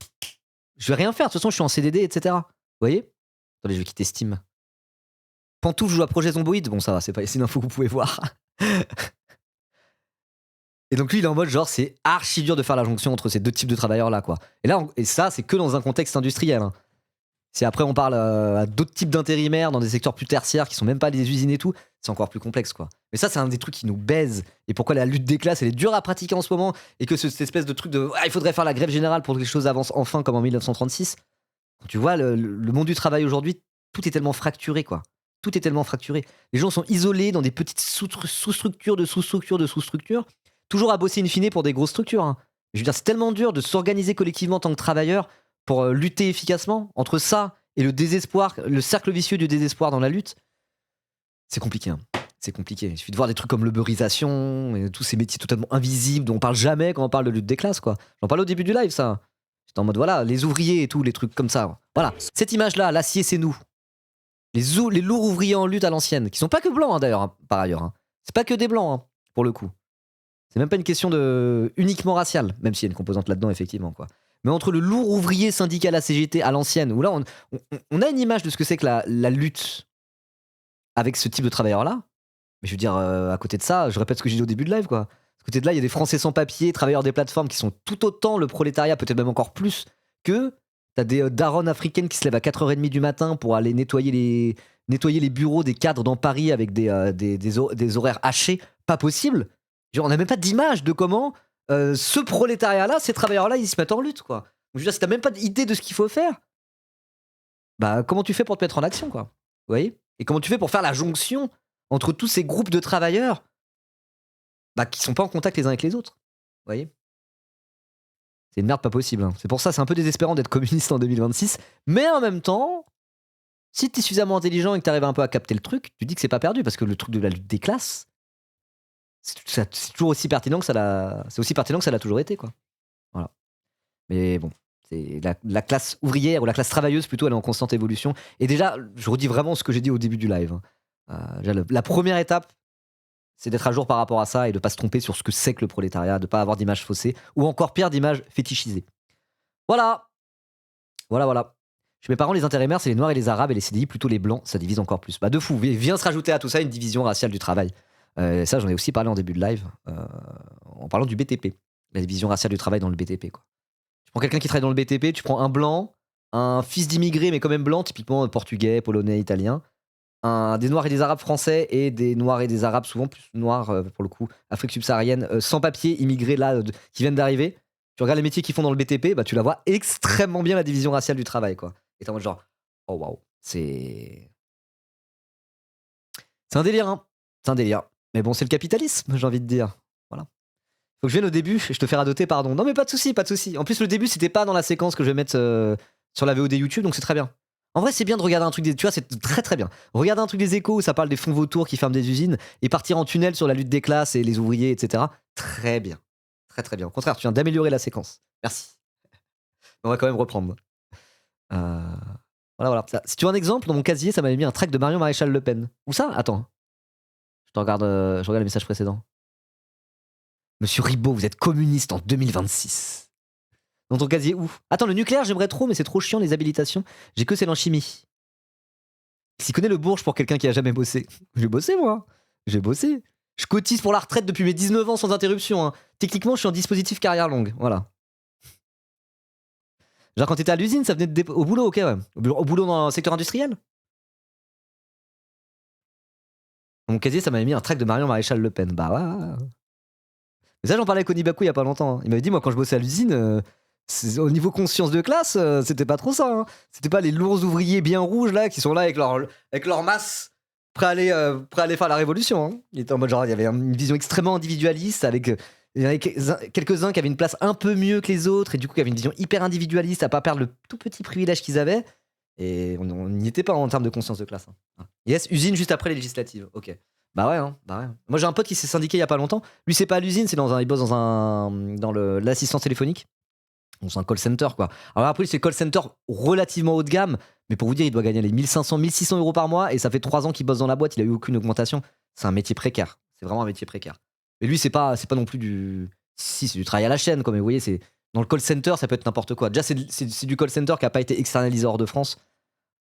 Speaker 1: je vais rien faire, de toute façon, je suis en CDD, etc. Vous voyez? Attendez, je vais quitter Steam. Pantouf joue à Projet Zomboid. Bon, ça va, c'est pas une info que vous pouvez voir. Et donc, lui, il est en mode genre, c'est archi dur de faire la jonction entre ces deux types de travailleurs-là, quoi. Et ça, c'est que dans un contexte industriel. Hein. Si après, on parle à d'autres types d'intérimaires dans des secteurs plus tertiaires qui sont même pas des usines et tout, c'est encore plus complexe, quoi. Mais ça, c'est un des trucs qui nous baise. Et pourquoi la lutte des classes, elle est dure à pratiquer en ce moment. Et que cette espèce de truc de il faudrait faire la grève générale pour que les choses avancent enfin comme en 1936. Quand tu vois le monde du travail aujourd'hui, tout est tellement fracturé, quoi. Tout est tellement fracturé. Les gens sont isolés dans des petites sous-structures de sous-structures de sous-structures, toujours à bosser in fine pour des grosses structures. Hein. Je veux dire, c'est tellement dur de s'organiser collectivement en tant que travailleur pour lutter efficacement. Entre ça et le désespoir, le cercle vicieux du désespoir dans la lutte, c'est compliqué. Hein. C'est compliqué. Il suffit de voir des trucs comme l'uberisation et tous ces métiers totalement invisibles dont on parle jamais quand on parle de lutte des classes, quoi. J'en parlais au début du live, ça. J'étais en mode, voilà, les ouvriers et tout, les trucs comme ça. Voilà. Cette image-là, l'acier, c'est nous. Les lourds ouvriers en lutte à l'ancienne, qui sont pas que blancs, hein, d'ailleurs, hein, par ailleurs. Hein. C'est pas que des blancs, hein, pour le coup. C'est même pas une question de uniquement raciale, même s'il y a une composante là-dedans, effectivement, quoi. Mais entre le lourd ouvrier syndical à CGT à l'ancienne, où là, on a une image de ce que c'est que la lutte avec ce type de travailleurs-là. Mais je veux dire, à côté de ça, je répète ce que j'ai dit au début de live, quoi. À côté de là, il y a des Français sans papier, travailleurs des plateformes qui sont tout autant le prolétariat, peut-être même encore plus, que t'as des daronnes africaines qui se lèvent à 4h30 du matin pour aller nettoyer les bureaux des cadres dans Paris avec des horaires hachés. Pas possible. Genre, on n'a même pas d'image de comment ce prolétariat-là, ces travailleurs-là, ils se mettent en lutte, quoi. Donc, je veux dire, si t'as même pas d'idée de ce qu'il faut faire, bah, comment tu fais pour te mettre en action, quoi? Vous voyez? Et comment tu fais pour faire la jonction entre tous ces groupes de travailleurs qui sont pas en contact les uns avec les autres. Vous voyez? C'est une merde pas possible. Hein. C'est pour ça, c'est un peu désespérant d'être communiste en 2026. Mais en même temps, si t'es suffisamment intelligent et que t'arrives un peu à capter le truc, tu dis que c'est pas perdu. Parce que le truc de la lutte des classes, c'est toujours aussi pertinent que ça l'a toujours été, quoi. Voilà. Mais bon, c'est la classe ouvrière ou la classe travailleuse plutôt, elle est en constante évolution. Et déjà, je redis vraiment ce que j'ai dit au début du live. Hein. La première étape, c'est d'être à jour par rapport à ça et de pas se tromper sur ce que c'est que le prolétariat, de pas avoir d'image faussée ou encore pire d'image fétichisée. Voilà. Chez mes parents, les intérimaires, c'est les noirs et les arabes et les CDI plutôt les blancs, ça divise encore plus. Bah de fou, vient se rajouter à tout ça une division raciale du travail. Ça, j'en ai aussi parlé en début de live en parlant du BTP, la division raciale du travail dans le BTP, quoi. Pour quelqu'un qui travaille dans le BTP, tu prends un blanc, un fils d'immigré, mais quand même blanc, typiquement portugais, polonais, italien, des noirs et des arabes français et des noirs et des arabes, souvent plus noirs pour le coup, Afrique subsaharienne, sans papier, immigrés là, qui viennent d'arriver. Tu regardes les métiers qu'ils font dans le BTP, bah, tu la vois extrêmement bien la division raciale du travail, quoi. Et t'es en mode genre, oh waouh, c'est un délire, hein. C'est un délire. Mais bon, c'est le capitalisme, j'ai envie de dire. Voilà. Faut que je vienne au début et je te fais radoter, pardon. Non, mais pas de souci, pas de souci. En plus, le début, c'était pas dans la séquence que je vais mettre sur la VOD YouTube, donc c'est très bien. En vrai, c'est bien de regarder un truc des. Tu vois, c'est très très bien. Regarder un truc des Échos où ça parle des fonds vautours qui ferment des usines et partir en tunnel sur la lutte des classes et les ouvriers, etc. Très bien. Très très bien. Au contraire, tu viens d'améliorer la séquence. Merci. On va quand même reprendre. Voilà. Si tu veux un exemple, dans mon casier, ça m'avait mis un tract de Marion Maréchal Le Pen. Où ça? Attends. Je regarde les messages précédents. Monsieur Ribot, vous êtes communiste en 2026. Dans ton casier où? Attends, le nucléaire, j'aimerais trop, mais c'est trop chiant les habilitations. J'ai que celle en chimie. S'il connaît le Bourges pour quelqu'un qui a jamais bossé. J'ai bossé, moi. J'ai bossé. Je cotise pour la retraite depuis mes 19 ans sans interruption. Hein. Techniquement, je suis en dispositif carrière longue. Voilà. Genre, quand t'étais à l'usine, ça venait au boulot, ok, ouais. Au boulot dans le secteur industriel. Dans mon casier, ça m'avait mis un tract de Marion Maréchal Le Pen. Bah ouais. Mais ça, j'en parlais avec Onibaku il y a pas longtemps. Hein. Il m'avait dit, moi, quand je bossais à l'usine, au niveau conscience de classe, c'était pas trop ça. Hein. C'était pas les lourds ouvriers bien rouges, là, qui sont là avec leur masse, prêts à aller faire la révolution. Hein. Il était en mode genre, il y avait une vision extrêmement individualiste, avec il y en avait quelques-uns qui avaient une place un peu mieux que les autres, et du coup, qui avaient une vision hyper individualiste, à pas perdre le tout petit privilège qu'ils avaient. Et on n'y était pas en termes de conscience de classe. Hein. Yes, usine juste après les législatives. Ok. Bah ouais. Moi j'ai un pote qui s'est syndiqué il y a pas longtemps. Lui c'est pas à l'usine, il bosse dans l'assistance téléphonique. Donc c'est un call center quoi. Alors après c'est call center relativement haut de gamme, mais pour vous dire il doit gagner les 1500, 1600 euros par mois et ça fait 3 ans qu'il bosse dans la boîte, il a eu aucune augmentation. C'est un métier précaire. C'est vraiment un métier précaire. Mais lui c'est pas non plus du... Si c'est du travail à la chaîne quoi, mais vous voyez c'est... Dans le call center ça peut être n'importe quoi. Déjà c'est du call center qui a pas été externalisé hors de France.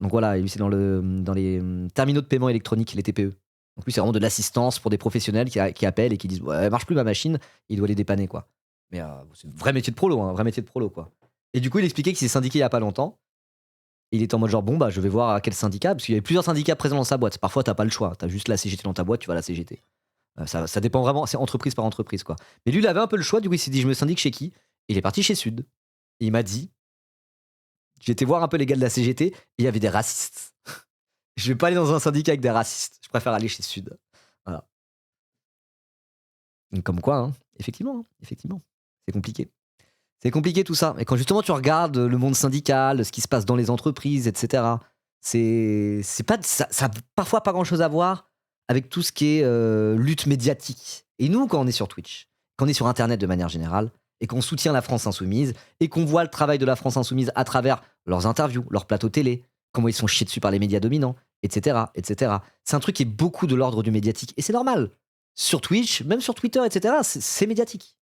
Speaker 1: Donc voilà, et lui c'est dans les terminaux de paiement électronique, les TPE. Donc lui, c'est vraiment de l'assistance pour des professionnels qui appellent et qui disent ouais, elle marche plus ma machine, il doit les dépanner quoi. Mais c'est un vrai métier de prolo, quoi. Et du coup, il expliquait qu'il s'est syndiqué il y a pas longtemps. Et il était en mode genre bon bah je vais voir à quel syndicat parce qu'il y avait plusieurs syndicats présents dans sa boîte. Parfois t'as pas le choix, t'as juste la CGT dans ta boîte, tu vas à la CGT. Ça dépend vraiment, c'est entreprise par entreprise quoi. Mais lui, il avait un peu le choix. Du coup, il s'est dit je me syndique chez qui? Et il est parti chez Sud. Et il m'a dit j'ai été voir un peu les gars de la CGT et il y avait des racistes. Je vais pas aller dans un syndicat avec des racistes. Je préfère aller chez Sud. Voilà. Donc, comme quoi, hein, effectivement. C'est compliqué. C'est compliqué tout ça. Et quand justement tu regardes le monde syndical, ce qui se passe dans les entreprises, etc., c'est pas, ça a parfois pas grand chose à voir avec tout ce qui est lutte médiatique. Et nous, quand on est sur Twitch, quand on est sur Internet de manière générale, et qu'on soutient la France Insoumise, et qu'on voit le travail de la France Insoumise à travers leurs interviews, leurs plateaux télé, comment ils sont chiés dessus par les médias dominants, etc. C'est un truc qui est beaucoup de l'ordre du médiatique. Et c'est normal. Sur Twitch, même sur Twitter, etc., c'est médiatique.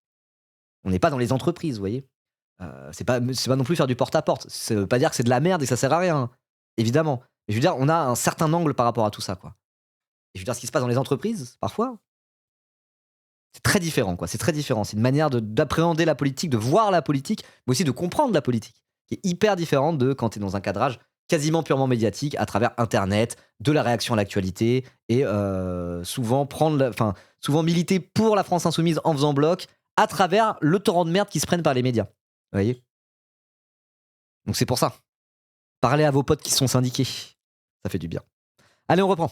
Speaker 1: On n'est pas dans les entreprises, vous voyez. C'est pas non plus faire du porte-à-porte. Ça veut pas dire que c'est de la merde et que ça sert à rien, évidemment. Mais je veux dire, on a un certain angle par rapport à tout ça, quoi. Et je veux dire, ce qui se passe dans les entreprises, parfois, c'est très différent, quoi. C'est très différent. C'est une manière d'appréhender la politique, de voir la politique, mais aussi de comprendre la politique, qui est hyper différente de quand tu es dans un cadrage quasiment purement médiatique à travers Internet, de la réaction à l'actualité et souvent militer pour la France Insoumise en faisant bloc à travers le torrent de merde qui se prennent par les médias. Vous voyez? Donc c'est pour ça. Parlez à vos potes qui sont syndiqués. Ça fait du bien. Allez, on reprend.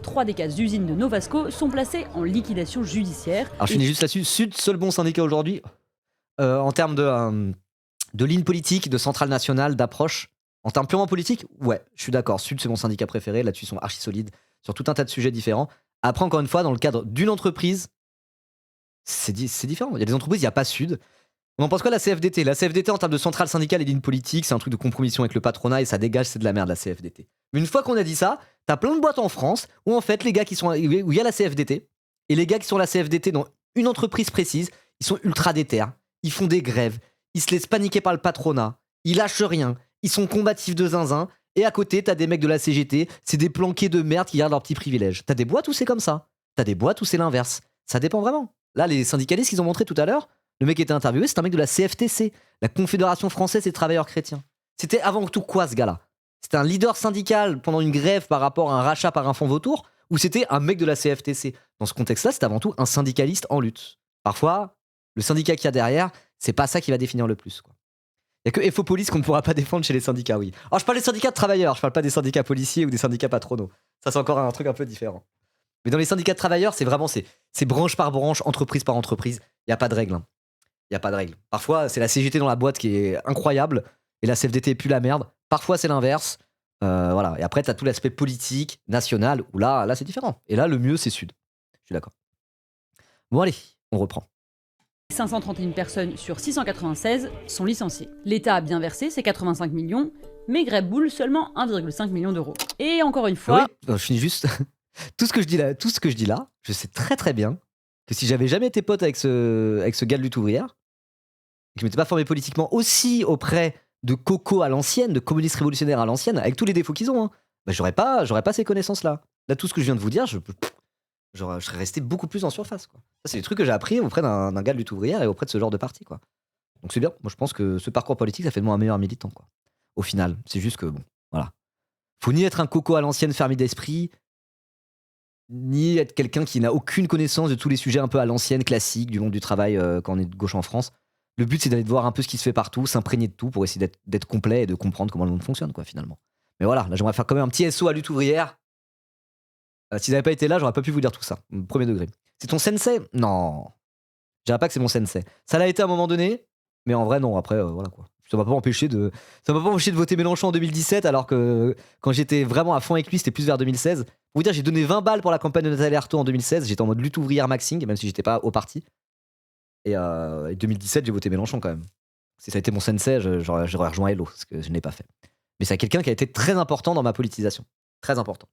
Speaker 2: 3 des 4 usines de Novasco sont placées en liquidation judiciaire.
Speaker 1: Alors je finis juste là-dessus. Sud, seul bon syndicat aujourd'hui. En termes de ligne politique, de centrale nationale, d'approche. En termes purement politiques, ouais, je suis d'accord. Sud, c'est mon syndicat préféré. Là-dessus, ils sont archi solides sur tout un tas de sujets différents. Après, encore une fois, dans le cadre d'une entreprise, c'est différent. Il y a des entreprises, il n'y a pas Sud. On en pense quoi la CFDT? La CFDT, en termes de centrale syndicale et ligne politique, c'est un truc de compromission avec le patronat et ça dégage, c'est de la merde, la CFDT. Mais une fois qu'on a dit ça, t'as plein de boîtes en France où en fait, les gars où il y a la CFDT et les gars qui sont la CFDT dans une entreprise précise, ils sont ultra déter. Ils font des grèves. Ils se laissent paniquer par le patronat. Ils lâchent rien. Ils sont combatifs de zinzin. Et à côté, t'as des mecs de la CGT, c'est des planqués de merde qui gardent leurs petits privilèges. T'as des boîtes où c'est comme ça. T'as des boîtes où c'est l'inverse. Ça dépend vraiment. Là, les syndicalistes qu'ils ont montré tout à l'heure, le mec qui était interviewé, c'est un mec de la CFTC, la Confédération Française des Travailleurs Chrétiens. C'était avant tout quoi, ce gars-là? C'était un leader syndical pendant une grève par rapport à un rachat par un fonds vautour, ou c'était un mec de la CFTC? Dans ce contexte-là, c'est avant tout un syndicaliste en lutte. Parfois, le syndicat qu'il y a derrière, c'est pas ça qui va définir le plus, quoi. Il n'y a que Infopolis qu'on ne pourra pas défendre chez les syndicats, oui. Alors, je parle des syndicats de travailleurs, je parle pas des syndicats policiers ou des syndicats patronaux. Ça, c'est encore un truc un peu différent. Mais dans les syndicats de travailleurs, c'est vraiment c'est branche par branche, entreprise par entreprise. Il n'y a pas de règle. Il n'y a pas de règle. Parfois, c'est la CGT dans la boîte qui est incroyable et la CFDT pue la merde. Parfois, c'est l'inverse. Voilà. Et après, tu as tout l'aspect politique, national, où là c'est différent. Et là, le mieux, c'est Sud. Je suis d'accord. Bon, allez, on reprend.
Speaker 2: 531 personnes sur 696 sont licenciées. L'État a bien versé ses 85 millions, mais Greboul seulement 1,5 million d'euros. Et encore une fois...
Speaker 1: Oui, je finis juste... tout ce que je dis là, je sais très très bien que si j'avais jamais été pote avec ce gars de lutte ouvrière, que je m'étais pas formé politiquement aussi auprès de Coco à l'ancienne, de communistes révolutionnaires à l'ancienne, avec tous les défauts qu'ils ont, bah, j'aurais pas ces connaissances-là. Là, tout ce que je viens de vous dire, je serais resté beaucoup plus en surface, quoi. Ça, c'est des trucs que j'ai appris auprès d'un gars de lutte ouvrière et auprès de ce genre de parti, quoi. Donc c'est bien. Moi, je pense que ce parcours politique, ça fait de moi un meilleur militant, quoi. Au final, c'est juste que, bon, voilà. Faut ni être un Coco à l'ancienne fermé d'esprit, ni être quelqu'un qui n'a aucune connaissance de tous les sujets un peu à l'ancienne, classiques, du monde du travail quand on est de gauche en France. Le but, c'est d'aller voir un peu ce qui se fait partout, s'imprégner de tout pour essayer d'être complet et de comprendre comment le monde fonctionne, quoi, finalement. Mais voilà, là, j'aimerais faire quand même un petit SO à lutte ouvrière. Si n'avais pas été là, j'aurais pas pu vous dire tout ça. Premier degré. C'est ton sensei? Non. Je dirais pas que c'est mon sensei. Ça l'a été à un moment donné, mais en vrai, non. Après, voilà, quoi. Ça m'a pas empêché de voter Mélenchon en 2017, alors que quand j'étais vraiment à fond avec lui, c'était plus vers 2016. Pour vous dire, j'ai donné 20 balles pour la campagne de Nathalie Arthaud en 2016. J'étais en mode lutte ouvrière maxing, même si j'étais pas au parti. Et 2017, j'ai voté Mélenchon quand même. Si ça a été mon sensei, j'aurais rejoint Hello, ce que je n'ai pas fait. Mais c'est quelqu'un qui a été très important dans ma politisation. Très important.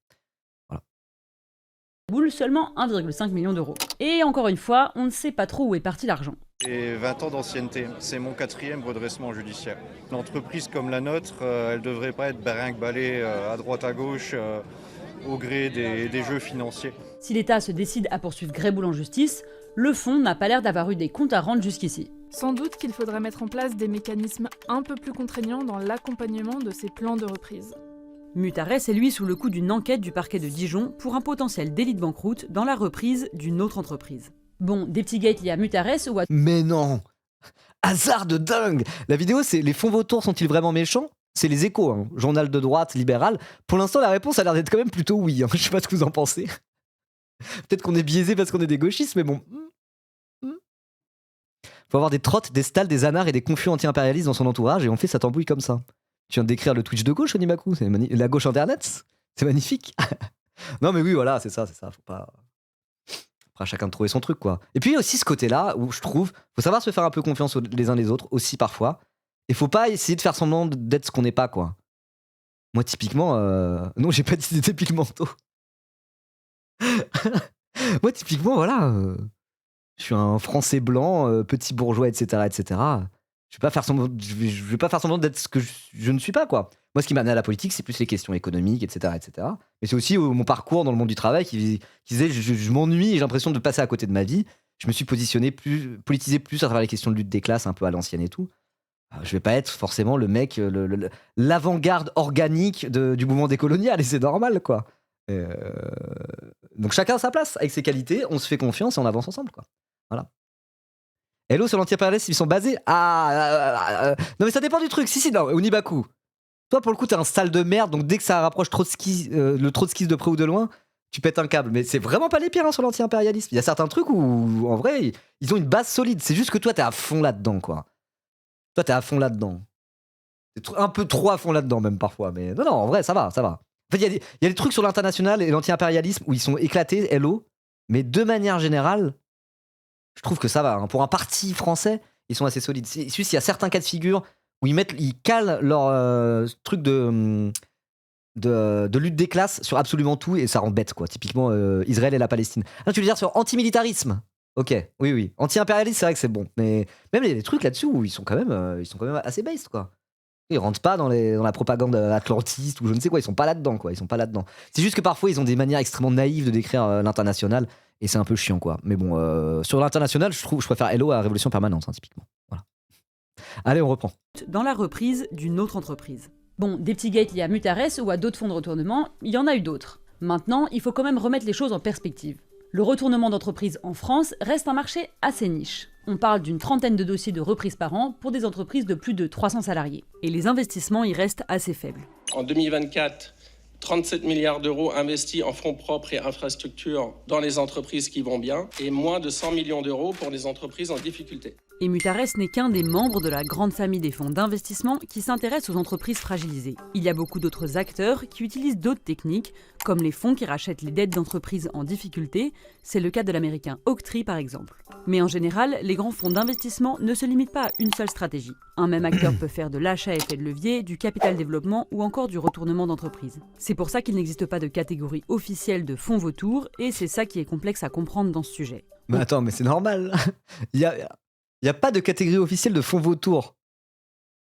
Speaker 2: Boule seulement 1,5 million d'euros. Et encore une fois, on ne sait pas trop où est parti l'argent.
Speaker 4: Et 20 ans d'ancienneté, c'est mon 4e redressement judiciaire. Une entreprise comme la nôtre, elle ne devrait pas être brinque-ballée à droite à gauche au gré des jeux financiers.
Speaker 2: Si l'État se décide à poursuivre Greboul en justice, le fonds n'a pas l'air d'avoir eu des comptes à rendre jusqu'ici.
Speaker 11: Sans doute qu'il faudrait mettre en place des mécanismes un peu plus contraignants dans l'accompagnement de ces plans de reprise.
Speaker 2: Mutares est lui sous le coup d'une enquête du parquet de Dijon pour un potentiel délit de banqueroute dans la reprise d'une autre entreprise. Bon, des petits gates liés à Mutares ou à...
Speaker 1: Mais non! Hasard de dingue! La vidéo, c'est les fonds vautours sont-ils vraiment méchants? C'est les Échos, hein, journal de droite, libéral. Pour l'instant, la réponse a l'air d'être quand même plutôt oui. Hein. Je sais pas ce que vous en pensez. Peut-être qu'on est biaisé parce qu'on est des gauchistes, mais bon. Faut avoir des trottes, des stalles, des anards et des confus anti-impérialistes dans son entourage et on fait sa tambouille comme ça. Tu viens de décrire le Twitch de gauche, Onimaku, c'est la gauche internet, c'est magnifique. Non mais oui, voilà, c'est ça. Faut pas... Après, chacun de trouver son truc, quoi. Et puis il y a aussi ce côté-là où je trouve, faut savoir se faire un peu confiance les uns les autres aussi parfois. Et faut pas essayer de faire semblant d'être ce qu'on n'est pas, quoi. Moi, typiquement, non, j'ai pas dit des pigmentaux. Moi, typiquement, voilà, je suis un Français blanc, petit bourgeois, etc., etc. Je vais pas faire semblant d'être ce que je ne suis pas, quoi. Moi, ce qui m'a amené à la politique, c'est plus les questions économiques, etc., etc. Mais c'est aussi mon parcours dans le monde du travail qui disait je m'ennuie et j'ai l'impression de passer à côté de ma vie. Je me suis politisé plus à travers les questions de lutte des classes, un peu à l'ancienne et tout. Je vais pas être forcément le mec, l'avant-garde organique du mouvement décolonial, et c'est normal, quoi. Donc chacun a sa place avec ses qualités, on se fait confiance et on avance ensemble, quoi. Voilà. Hello sur l'anti-impérialisme, ils sont basés. Non mais ça dépend du truc. Si, non, Onibaku. Toi pour le coup t'es un sale de merde, donc dès que ça rapproche le trotskisme de près ou de loin, tu pètes un câble. Mais c'est vraiment pas les pires, hein, sur l'anti-impérialisme. Il y a certains trucs où en vrai ils ont une base solide. C'est juste que toi t'es à fond là-dedans, quoi. Toi t'es à fond là-dedans. T'es un peu trop à fond là-dedans même parfois. Mais non, en vrai ça va. En fait il y a des trucs sur l'international et l'anti-impérialisme où ils sont éclatés, hello. Mais de manière générale, je trouve que ça va. Hein. Pour un parti français, ils sont assez solides. C'est juste qu'il y a certains cas de figure où ils calent leur truc de lutte des classes sur absolument tout et ça rend bête, quoi. Typiquement Israël et la Palestine. Ah, tu veux dire sur antimilitarisme? Ok, oui. Anti-impérialisme, c'est vrai que c'est bon. Mais même les trucs là-dessus où ils sont quand même assez based, quoi. Ils rentrent pas dans la propagande atlantiste ou je ne sais quoi, ils sont pas là-dedans, quoi. Ils sont pas là-dedans. C'est juste que parfois ils ont des manières extrêmement naïves de décrire l'international Et c'est un peu chiant, quoi. Mais bon, sur l'international, je préfère Hello à Révolution Permanente, hein, typiquement. Voilà. Allez, on reprend.
Speaker 2: Dans la reprise d'une autre entreprise. Bon, des petits gates liés à Mutares ou à d'autres fonds de retournement, il y en a eu d'autres. Maintenant, il faut quand même remettre les choses en perspective. Le retournement d'entreprise en France reste un marché assez niche. On parle d'une trentaine de dossiers de reprise par an pour des entreprises de plus de 300 salariés. Et les investissements y restent assez faibles.
Speaker 12: En 2024, 37 milliards d'euros investis en fonds propres et infrastructures dans les entreprises qui vont bien, et moins de 100 millions d'euros pour les entreprises en difficulté.
Speaker 2: Et Mutares n'est qu'un des membres de la grande famille des fonds d'investissement qui s'intéressent aux entreprises fragilisées. Il y a beaucoup d'autres acteurs qui utilisent d'autres techniques, comme les fonds qui rachètent les dettes d'entreprises en difficulté, c'est le cas de l'américain Oaktree par exemple. Mais en général, les grands fonds d'investissement ne se limitent pas à une seule stratégie. Un même acteur peut faire de l'achat à effet de levier, du capital développement ou encore du retournement d'entreprise. C'est pour ça qu'il n'existe pas de catégorie officielle de fonds vautours, et c'est ça qui est complexe à comprendre dans ce sujet.
Speaker 1: Mais attends, mais c'est normal. Il y a pas de catégorie officielle de fonds vautours.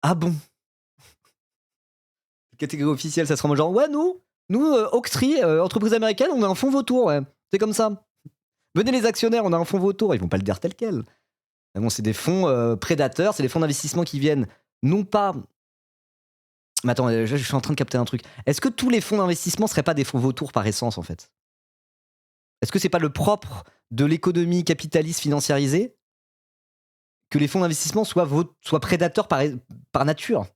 Speaker 1: Ah bon? Catégorie officielle, ça sera genre, ouais, nous Oaktree, entreprise américaine, on a un fonds vautour, ouais. C'est comme ça. Venez les actionnaires, on a un fonds vautour. Ils vont pas le dire tel quel. Mais bon, c'est des fonds prédateurs, c'est des fonds d'investissement qui viennent non pas... Mais attends, je suis en train de capter un truc. Est-ce que tous les fonds d'investissement seraient pas des fonds vautours par essence, en fait? Est-ce que c'est pas le propre de l'économie capitaliste financiarisée que les fonds d'investissement soient prédateurs par nature?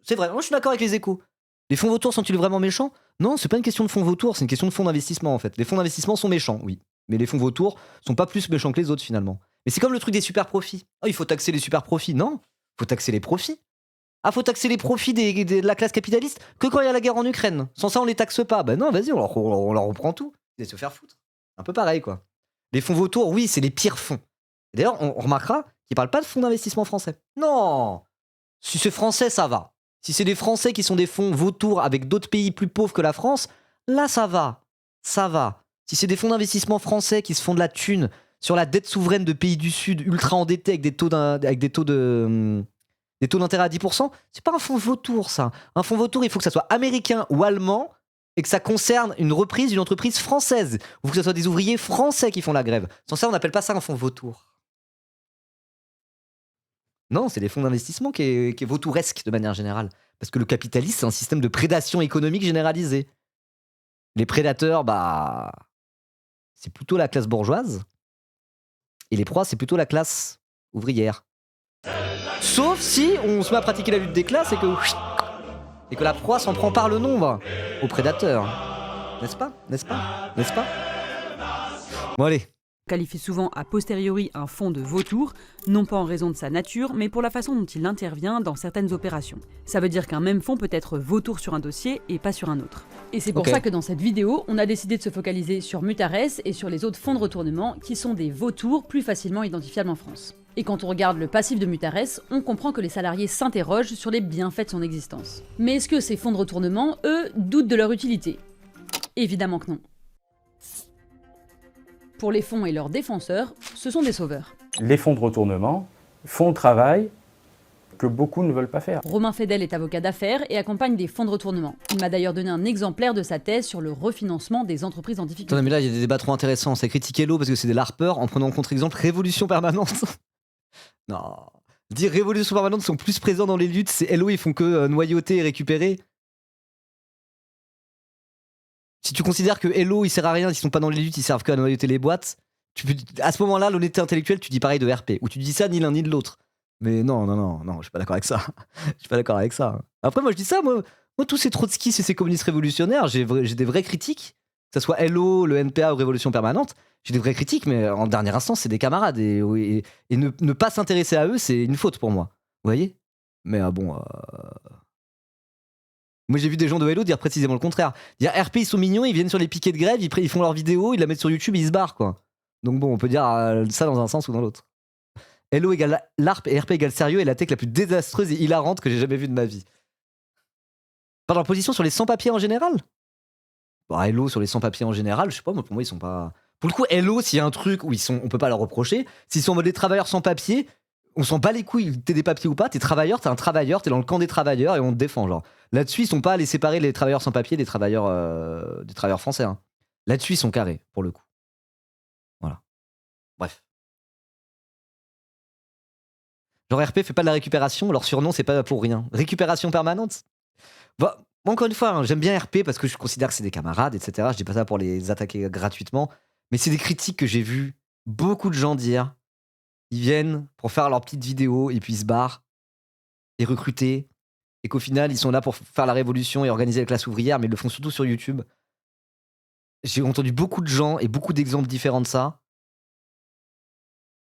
Speaker 1: C'est vrai, moi je suis d'accord avec les Échos. Les fonds vautours sont-ils vraiment méchants? Non, c'est pas une question de fonds vautours, c'est une question de fonds d'investissement en fait. Les fonds d'investissement sont méchants, oui. Mais les fonds vautours sont pas plus méchants que les autres finalement. Mais c'est comme le truc des super profits. Oh, il faut taxer les super profits. Non, faut taxer les profits. Ah, faut taxer les profits de la classe capitaliste que quand il y a la guerre en Ukraine. Sans ça, on les taxe pas. Ben non, vas-y, on leur reprend tout. Ils vont se faire foutre. Un peu pareil, quoi. Les fonds vautours, oui, c'est les pires fonds. Et d'ailleurs, on remarquera qu'ils parlent pas de fonds d'investissement français. Non! Si c'est français, ça va. Si c'est des Français qui sont des fonds vautours avec d'autres pays plus pauvres que la France, là, ça va. Ça va. Si c'est des fonds d'investissement français qui se font de la thune sur la dette souveraine de pays du Sud ultra endettés avec des taux d'intérêt à 10%, c'est pas un fonds vautour, ça. Un fonds vautour, il faut que ça soit américain ou allemand et que ça concerne une reprise d'une entreprise française. Ou que ce soit des ouvriers français qui font la grève. Sans ça, on n'appelle pas ça un fonds vautour. Non, c'est des fonds d'investissement qui est vautouresque de manière générale. Parce que le capitalisme, c'est un système de prédation économique généralisée. Les prédateurs, bah, c'est plutôt la classe bourgeoise. Et les proies, c'est plutôt la classe ouvrière. Sauf si on se met à pratiquer la lutte des classes et que la proie s'en prend par le nombre aux prédateurs. N'est-ce pas? N'est-ce pas? N'est-ce pas? Bon, allez.
Speaker 2: Qualifie souvent a posteriori un fonds de vautour, non pas en raison de sa nature, mais pour la façon dont il intervient dans certaines opérations. Ça veut dire qu'un même fonds peut être vautour sur un dossier et pas sur un autre. Et c'est pour ça que dans cette vidéo, on a décidé de se focaliser sur Mutares et sur les autres fonds de retournement qui sont des vautours plus facilement identifiables en France. Et quand on regarde le passif de Mutares, on comprend que les salariés s'interrogent sur les bienfaits de son existence. Mais est-ce que ces fonds de retournement, eux, doutent de leur utilité? Évidemment que non. Pour les fonds et leurs défenseurs, ce sont des sauveurs.
Speaker 5: Les fonds de retournement font le travail que beaucoup ne veulent pas faire.
Speaker 2: Romain Fedel est avocat d'affaires et accompagne des fonds de retournement. Il m'a d'ailleurs donné un exemplaire de sa thèse sur le refinancement des entreprises en difficulté.
Speaker 1: Attends, mais là, il y a des débats trop intéressants. Ça critique Hello parce que c'est des larpeurs en prenant en contre-exemple Révolution Permanente. Non. Dire Révolution Permanente sont plus présents dans les luttes, c'est Hello, ils font que noyauter et récupérer. Si tu considères que Hello, il sert à rien, s'ils sont pas dans les luttes, ils servent qu'à noyauter les boîtes, à ce moment-là, l'honnêteté intellectuelle, tu dis pareil de RP. Ou tu dis ça ni l'un ni de l'autre. Mais non, je suis pas d'accord avec ça. Je suis pas d'accord avec ça. Après, moi, je dis ça, moi tous ces trotskistes et ces communistes révolutionnaires, j'ai des vraies critiques. Que ce soit Hello, le NPA ou Révolution Permanente, j'ai des vraies critiques, mais en dernière instance, c'est des camarades. Et ne pas s'intéresser à eux, c'est une faute pour moi. Vous voyez? Mais bon... Moi, j'ai vu des gens de Hello dire précisément le contraire. Dire RP, ils sont mignons, ils viennent sur les piquets de grève, ils font leurs vidéos, ils la mettent sur YouTube, ils se barrent, quoi. Donc bon, on peut dire ça dans un sens ou dans l'autre. Hello égale LARP et RP égale sérieux est la tech la plus désastreuse et hilarante que j'ai jamais vue de ma vie. Par leur position sur les sans-papiers en général? Bon, Hello sur les sans-papiers en général, je sais pas, moi, pour moi, ils sont pas... Pour le coup, Hello, s'il y a un truc où on peut pas leur reprocher, s'ils sont en mode des travailleurs sans papier, on s'en bat les couilles, t'es des papiers ou pas, t'es travailleur, t'es un travailleur, t'es dans le camp des travailleurs et on te défend, genre. Là-dessus, ils sont pas allés séparer les travailleurs sans papier des travailleurs français. Hein. Là-dessus, ils sont carrés, pour le coup. Bref. Genre RP fait pas de la récupération, leur surnom c'est pas pour rien. Récupération permanente. Bah, moi, encore une fois, hein, j'aime bien RP parce que je considère que c'est des camarades, etc. Je dis pas ça pour les attaquer gratuitement, mais c'est des critiques que j'ai vu beaucoup de gens dire. Ils viennent pour faire leur petite vidéo et puis ils se barrent, et recruter, et qu'au final ils sont là pour faire la révolution et organiser la classe ouvrière, mais ils le font surtout sur YouTube. J'ai entendu beaucoup de gens et beaucoup d'exemples différents de ça.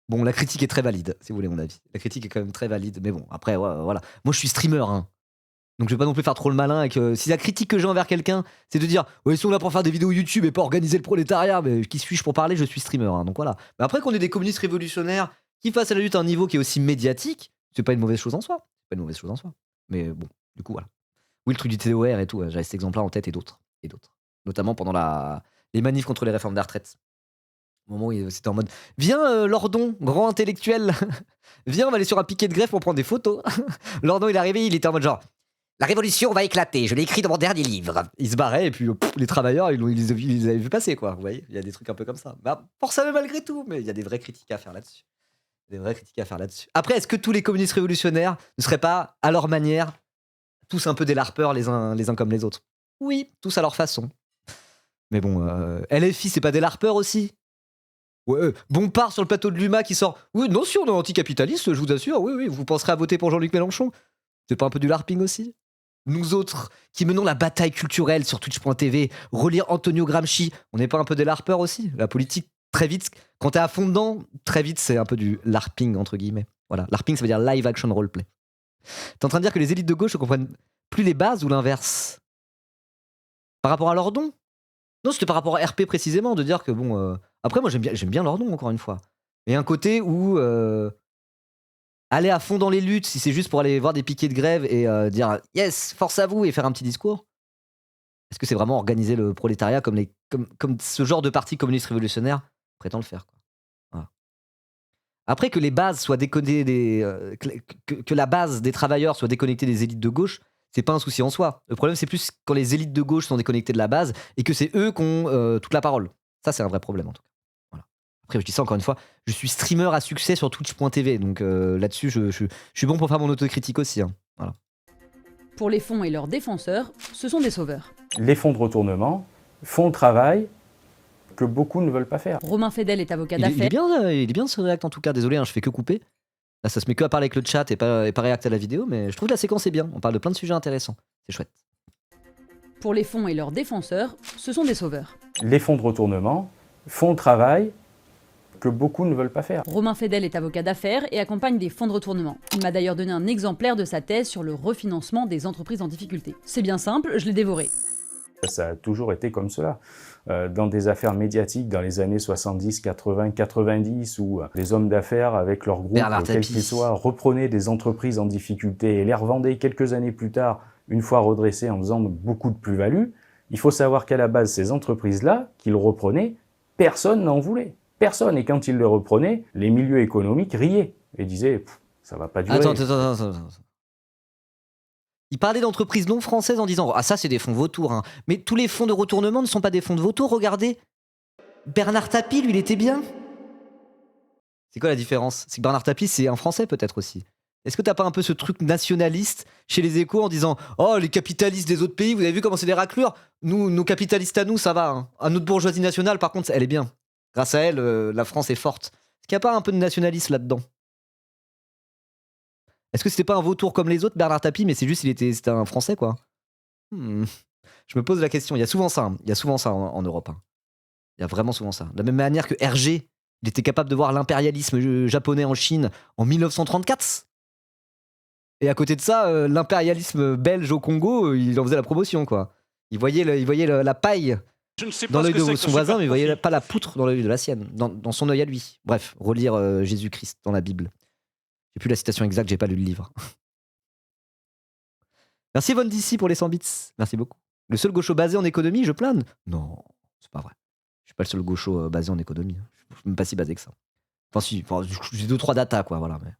Speaker 1: Bon, la critique est très valide, si vous voulez mon avis. La critique est quand même très valide, mais bon, après, ouais, voilà. Moi, je suis streamer, hein. Donc, je vais pas non plus faire trop le malin. Si la critique que j'ai envers quelqu'un, c'est de dire, ouais, ils sont là pour faire des vidéos YouTube et pas organiser le prolétariat, mais qui suis-je pour parler? Je suis streamer, hein, donc voilà. Mais après, qu'on ait des communistes révolutionnaires qui fassent à la lutte à un niveau qui est aussi médiatique, c'est pas une mauvaise chose en soi. C'est pas une mauvaise chose en soi. Mais bon, du coup, voilà. Oui, le truc du TOR et tout, j'avais cet exemple-là en tête et d'autres. Notamment pendant les manifs contre les réformes des retraites. Au moment où c'était en mode viens Lordon, grand intellectuel, viens on va aller sur un piquet de grève pour prendre des photos. Lordon il est arrivé, il était en mode genre la révolution va éclater, je l'ai écrit dans mon dernier livre. Il se barrait et puis les travailleurs ils les avaient vu passer quoi, vous voyez, il y a des trucs un peu comme ça. Bah, forcément malgré tout, mais il y a des vraies critiques à faire là-dessus. Après, est-ce que tous les communistes révolutionnaires ne seraient pas, à leur manière, tous un peu des larpeurs les uns comme les autres? Oui, tous à leur façon. Mais bon, LFI c'est pas des larpeurs aussi? Ouais, Bompard sur le plateau de l'UMA qui sort oui, non, si on est anticapitaliste, je vous assure, oui, vous penserez à voter pour Jean-Luc Mélenchon. C'est pas un peu du LARPing aussi? Nous autres, qui menons la bataille culturelle sur Twitch.tv, relire Antonio Gramsci, on n'est pas un peu des LARPeurs aussi? La politique, très vite, quand t'es à fond dedans, très vite, c'est un peu du LARPing, entre guillemets. Voilà, LARPing, ça veut dire Live Action Roleplay. T'es en train de dire que les élites de gauche ne comprennent plus les bases ou l'inverse? Par rapport à leurs dons? Non, c'était par rapport à RP précisément, de dire que bon... Après, moi, j'aime bien leur nom, encore une fois. Mais il y a un côté où aller à fond dans les luttes, si c'est juste pour aller voir des piquets de grève et dire yes, force à vous et faire un petit discours, est-ce que c'est vraiment organiser le prolétariat comme ce genre de parti communiste révolutionnaire prétend le faire, quoi. Voilà. Après, que les bases soient déconnectées que la base des travailleurs soit déconnectée des élites de gauche, c'est pas un souci en soi. Le problème, c'est plus quand les élites de gauche sont déconnectées de la base et que c'est eux qui ont toute la parole. Ça, c'est un vrai problème, en tout cas. Voilà. Après, je dis ça encore une fois, je suis streamer à succès sur Twitch.tv, donc là-dessus, je suis bon pour faire mon autocritique aussi, hein. Voilà.
Speaker 2: Pour les fonds et leurs défenseurs, ce sont des sauveurs.
Speaker 5: Les fonds de retournement font le travail que beaucoup ne veulent pas faire.
Speaker 2: Romain Fedel est avocat
Speaker 1: Il est
Speaker 2: d'affaires.
Speaker 1: bien ce React, en tout cas. Désolé, hein, je fais que couper. Là, ça se met que à parler avec le chat et pas React à la vidéo, mais je trouve que la séquence est bien. On parle de plein de sujets intéressants. C'est chouette.
Speaker 2: Pour les fonds et leurs défenseurs, ce sont des sauveurs.
Speaker 5: Les fonds de retournement font le travail que beaucoup ne veulent pas faire.
Speaker 2: Romain Fedel est avocat d'affaires et accompagne des fonds de retournement. Il m'a d'ailleurs donné un exemplaire de sa thèse sur le refinancement des entreprises en difficulté. C'est bien simple, je l'ai dévoré.
Speaker 5: Ça a toujours été comme cela. Dans des affaires médiatiques dans les années 70, 80, 90, où les hommes d'affaires, avec leur groupe, quel qu'il soit, reprenaient des entreprises en difficulté et les revendaient quelques années plus tard, une fois redressées, en faisant beaucoup de plus-value, il faut savoir qu'à la base, ces entreprises-là, qu'ils reprenaient, personne n'en voulait. Personne. Et quand ils les reprenaient, les milieux économiques riaient et disaient « ça va pas durer ».
Speaker 1: Attends. Il parlait d'entreprises non françaises en disant « Ah, ça, c'est des fonds vautours, hein. » Mais tous les fonds de retournement ne sont pas des fonds de vautours, regardez. Bernard Tapie, lui, il était bien. C'est quoi la différence? C'est que Bernard Tapie, c'est un Français peut-être aussi. Est-ce que t'as pas un peu ce truc nationaliste chez les Échos en disant « Oh, les capitalistes des autres pays, vous avez vu comment c'est des raclures? Nous, nos capitalistes à nous, ça va. Hein. À notre bourgeoisie nationale, par contre, elle est bien. Grâce à elle, la France est forte. Est-ce qu'il n'y a pas un peu de nationalisme là-dedans? Est-ce que c'était pas un vautour comme les autres, Bernard Tapie, mais c'est juste c'était un Français, quoi? Je me pose la question. Il y a souvent ça. Hein. Il y a souvent ça en Europe. Hein. Il y a vraiment souvent ça. De la même manière que Hergé, il était capable de voir l'impérialisme japonais en Chine en 1934. Et à côté de ça, l'impérialisme belge au Congo, il en faisait la promotion, quoi. Il voyait la paille dans l'œil de son voisin, mais il voyait pas la poutre dans l'œil de la sienne, dans son œil à lui. Bref, relire Jésus-Christ dans la Bible. J'ai plus la citation exacte, j'ai pas lu le livre. Merci Von DC pour les 100 bits. Merci beaucoup. Le seul gaucho basé en économie, je plane? Non, c'est pas vrai. Je suis pas le seul gaucho basé en économie. Je suis même pas si basé que ça. Enfin si, j'ai 2-3 datas, quoi, voilà. Mais...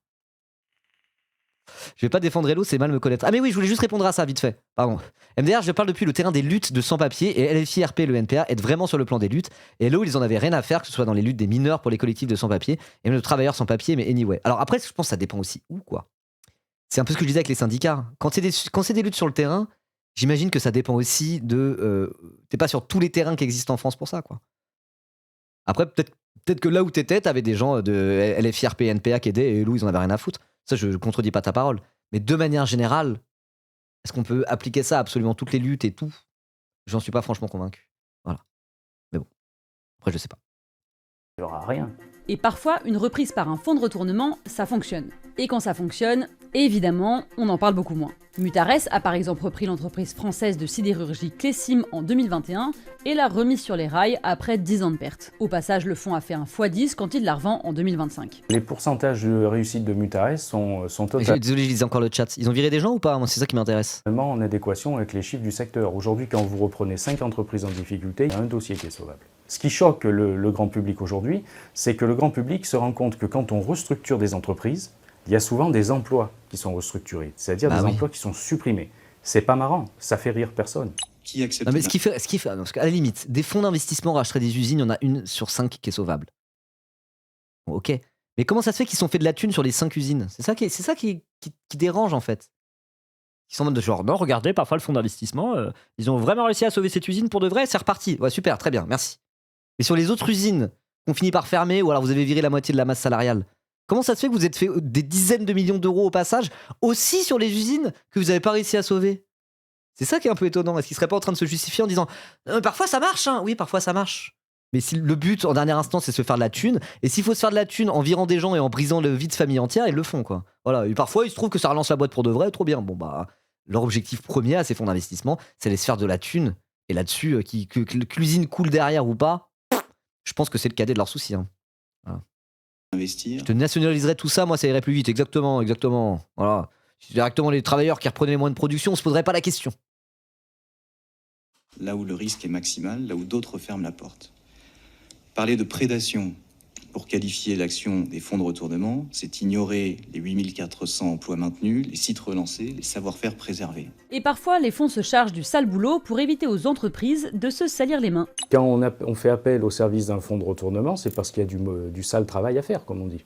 Speaker 1: Je vais pas défendre Hello, c'est mal me connaître. Ah mais oui, je voulais juste répondre à ça vite fait. Pardon. MDR, je parle depuis le terrain des luttes de sans-papiers et LFI-RP et le NPA aident vraiment sur le plan des luttes. Et Hello, ils en avaient rien à faire, que ce soit dans les luttes des mineurs pour les collectifs de sans-papiers et même de travailleurs sans-papiers, mais anyway. Alors après, je pense que ça dépend aussi où, quoi. C'est un peu ce que je disais avec les syndicats. Quand c'est des luttes sur le terrain, j'imagine que ça dépend aussi de... t'es pas sur tous les terrains qui existent en France pour ça, quoi. Après, peut-être que là où t'étais, t'avais des gens de LFI, RP, NPA qui aidaient et Hello, ils en avaient rien à foutre. Ça, je contredis pas ta parole. Mais de manière générale, est-ce qu'on peut appliquer ça à absolument toutes les luttes et tout? J'en suis pas franchement convaincu. Voilà. Mais bon, après, je sais pas.
Speaker 5: Il n'y aura rien.
Speaker 2: Et parfois, une reprise par un fonds de retournement, ça fonctionne. Et quand ça fonctionne, évidemment, on en parle beaucoup moins. Mutares a par exemple repris l'entreprise française de sidérurgie Clésim en 2021 et l'a remise sur les rails après 10 ans de perte. Au passage, le fonds a fait un x10 quand il la revend en 2025.
Speaker 5: Les pourcentages de réussite de Mutares sont totalement...
Speaker 1: Désolé, je lisais encore le chat. Ils ont viré des gens ou pas? Moi, c'est ça qui m'intéresse.
Speaker 5: En adéquation avec les chiffres du secteur. Aujourd'hui, quand vous reprenez 5 entreprises en difficulté, il y a un dossier qui est sauvable. Ce qui choque le grand public aujourd'hui, c'est que le grand public se rend compte que quand on restructure des entreprises, il y a souvent des emplois qui sont restructurés, c'est-à-dire des emplois qui sont supprimés. C'est pas marrant, ça fait rire personne.
Speaker 10: Qui accepte
Speaker 1: non, mais ce qui fait, parce qu'à la limite, des fonds d'investissement rachèteraient des usines, il y en a une sur 5 qui est sauvable. Bon, ok. Mais comment ça se fait qu'ils sont fait de la thune sur les 5 usines? C'est ça qui dérange en fait. Ils sont en mode de genre, non, regardez, parfois le fonds d'investissement, ils ont vraiment réussi à sauver cette usine pour de vrai, c'est reparti. Ouais, super, très bien, merci. Mais sur les autres usines qu'on finit par fermer, ou alors vous avez viré la moitié de la masse salariale, comment ça se fait que vous êtes fait des dizaines de millions d'euros au passage, aussi sur les usines que vous n'avez pas réussi à sauver? C'est ça qui est un peu étonnant. Est-ce qu'ils ne seraient pas en train de se justifier en disant parfois ça marche, hein. Oui, parfois ça marche. Mais si le but, en dernière instance, c'est de se faire de la thune, et s'il faut se faire de la thune en virant des gens et en brisant le vie de famille entière, ils le font, quoi. Voilà. Et parfois, il se trouve que ça relance la boîte pour de vrai, trop bien. Bon, bah, leur objectif premier à ces fonds d'investissement, c'est de se faire de la thune. Et là-dessus, que l'usine coule derrière ou pas, je pense que c'est le cadet de leurs soucis. Hein. Voilà.
Speaker 10: Investir.
Speaker 1: Je te nationaliserais tout ça, moi ça irait plus vite, exactement. Voilà. Si directement les travailleurs qui reprenaient les moyens de production, on se poserait pas la question.
Speaker 10: Là où le risque est maximal, là où d'autres ferment la porte. Parler de prédation pour qualifier l'action des fonds de retournement, c'est ignorer les 8400 emplois maintenus, les sites relancés, les savoir-faire préservés.
Speaker 2: Et parfois, les fonds se chargent du sale boulot pour éviter aux entreprises de se salir les mains.
Speaker 5: Quand on fait appel au service d'un fonds de retournement, c'est parce qu'il y a du sale travail à faire, comme on dit.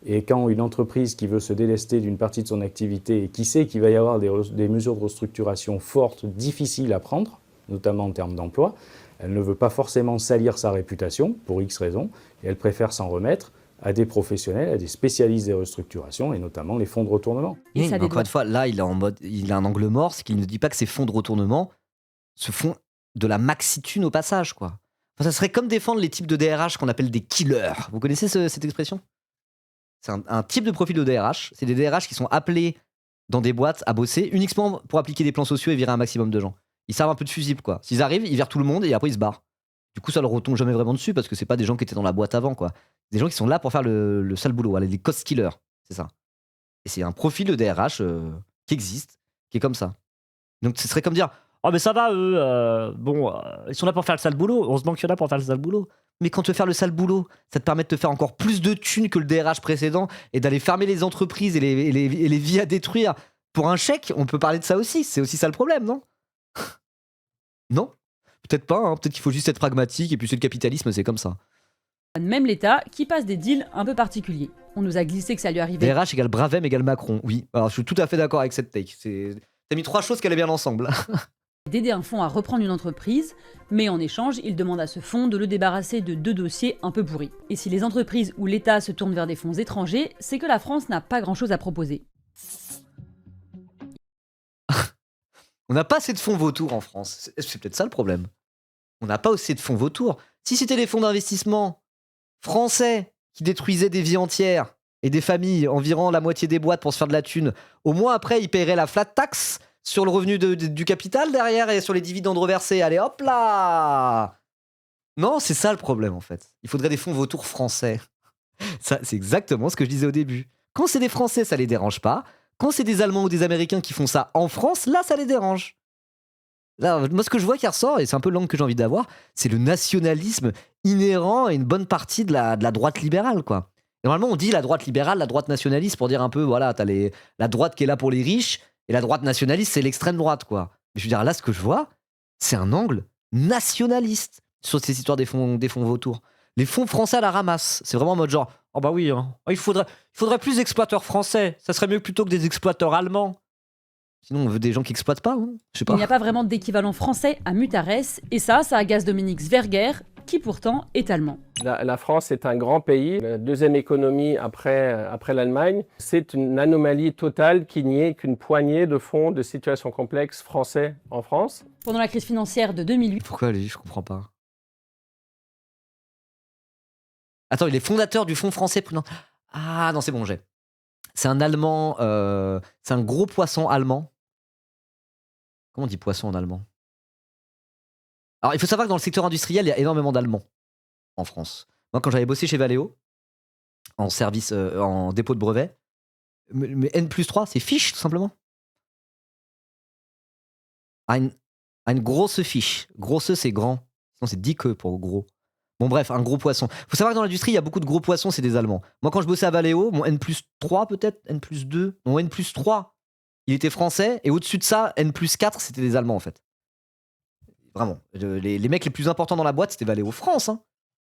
Speaker 5: Et quand une entreprise qui veut se délester d'une partie de son activité et qui sait qu'il va y avoir des mesures de restructuration fortes, difficiles à prendre, notamment en termes d'emploi, elle ne veut pas forcément salir sa réputation, pour X raisons, et elle préfère s'en remettre à des professionnels, à des spécialistes des restructurations, et notamment les fonds de retournement.
Speaker 1: Et encore une fois, là, il a un angle mort, c'est qu'il ne dit pas que ces fonds de retournement se font de la maxi-thune au passage, quoi. Enfin, ça serait comme défendre les types de DRH qu'on appelle des killers. Vous connaissez cette expression? C'est un type de profil de DRH. C'est des DRH qui sont appelés dans des boîtes à bosser uniquement pour appliquer des plans sociaux et virer un maximum de gens. Ils servent un peu de fusible, quoi. S'ils arrivent, ils virent tout le monde et après ils se barrent. Du coup, ça leur retombe jamais vraiment dessus parce que c'est pas des gens qui étaient dans la boîte avant, quoi. Des gens qui sont là pour faire le sale boulot. Voilà, les cost killers, c'est ça. Et c'est un profil de DRH qui existe, qui est comme ça. Donc ce serait comme dire oh, mais ça va, eux, ils sont là pour faire le sale boulot. On se manque qu'il y en a pour faire le sale boulot. Mais quand tu veux faire le sale boulot, ça te permet de te faire encore plus de thunes que le DRH précédent et d'aller fermer les entreprises et les vies à détruire pour un chèque. On peut parler de ça aussi. C'est aussi ça le problème, non? Non? Peut-être pas, hein. Peut-être qu'il faut juste être pragmatique et puis c'est le capitalisme, c'est comme ça.
Speaker 2: Même l'État qui passe des deals un peu particuliers. On nous a glissé que ça lui arrivait.
Speaker 1: DRH égale Bravem égale Macron, oui. Alors je suis tout à fait d'accord avec cette take. T'as mis 3 choses qui allaient bien ensemble.
Speaker 2: D'aider un fonds à reprendre une entreprise, mais en échange, il demande à ce fonds de le débarrasser de 2 dossiers un peu pourris. Et si les entreprises ou l'État se tournent vers des fonds étrangers, c'est que la France n'a pas grand-chose à proposer.
Speaker 1: On n'a pas assez de fonds vautours en France. C'est peut-être ça le problème. On n'a pas assez de fonds vautours. Si c'était les fonds d'investissement français qui détruisaient des vies entières et des familles en virant la moitié des boîtes pour se faire de la thune, au moins après, ils paieraient la flat tax sur le revenu du capital derrière et sur les dividendes reversés. Allez, hop là! Non, c'est ça le problème en fait. Il faudrait des fonds vautours français. Ça, c'est exactement ce que je disais au début. Quand c'est des Français, ça les dérange pas. Quand c'est des Allemands ou des Américains qui font ça en France, là, ça les dérange. Là, moi, ce que je vois qui ressort, et c'est un peu l'angle que j'ai envie d'avoir, c'est le nationalisme inhérent à une bonne partie de la droite libérale, quoi. Normalement, on dit la droite libérale, la droite nationaliste pour dire un peu, voilà, t'as la droite qui est là pour les riches et la droite nationaliste, c'est l'extrême droite, quoi. Mais je veux dire, là, ce que je vois, c'est un angle nationaliste sur ces histoires des fonds vautours. Les fonds français à la ramasse. C'est vraiment en mode genre, oh bah oui, hein. Il faudrait plus d'exploiteurs français. Ça serait mieux plutôt que des exploiteurs allemands. Sinon, on veut des gens qui exploitent pas, hein. Je sais pas.
Speaker 2: Il n'y a pas vraiment d'équivalent français à Mutares, et ça agace Dominique Zwerger, qui pourtant est allemand.
Speaker 13: La France est un grand pays, la deuxième économie après l'Allemagne. C'est une anomalie totale qu'il n'y ait qu'une poignée de fonds de situation complexe français en France.
Speaker 2: Pendant la crise financière de 2008...
Speaker 1: Pourquoi lui? Je comprends pas. Attends, il est fondateur du Fonds français... Ah non, c'est bon, j'ai. C'est un Allemand... c'est un gros poisson allemand. Comment on dit poisson en allemand? Alors, il faut savoir que dans le secteur industriel, il y a énormément d'Allemands en France. Moi, quand j'avais bossé chez Valeo, en service, en dépôt de brevet, mais N+3, c'est fiche, tout simplement. Une grosse fiche. Grosse, c'est grand. Sinon, c'est 10 queues pour gros. Bon, bref, un gros poisson. Il faut savoir que dans l'industrie, il y a beaucoup de gros poissons, c'est des Allemands. Moi, quand je bossais à Valeo, mon N+3 peut-être, N+2, mon N+3, il était français, et au-dessus de ça, N+4, c'était des Allemands, en fait. Vraiment. Les mecs les plus importants dans la boîte, c'était Valeo France. Hein.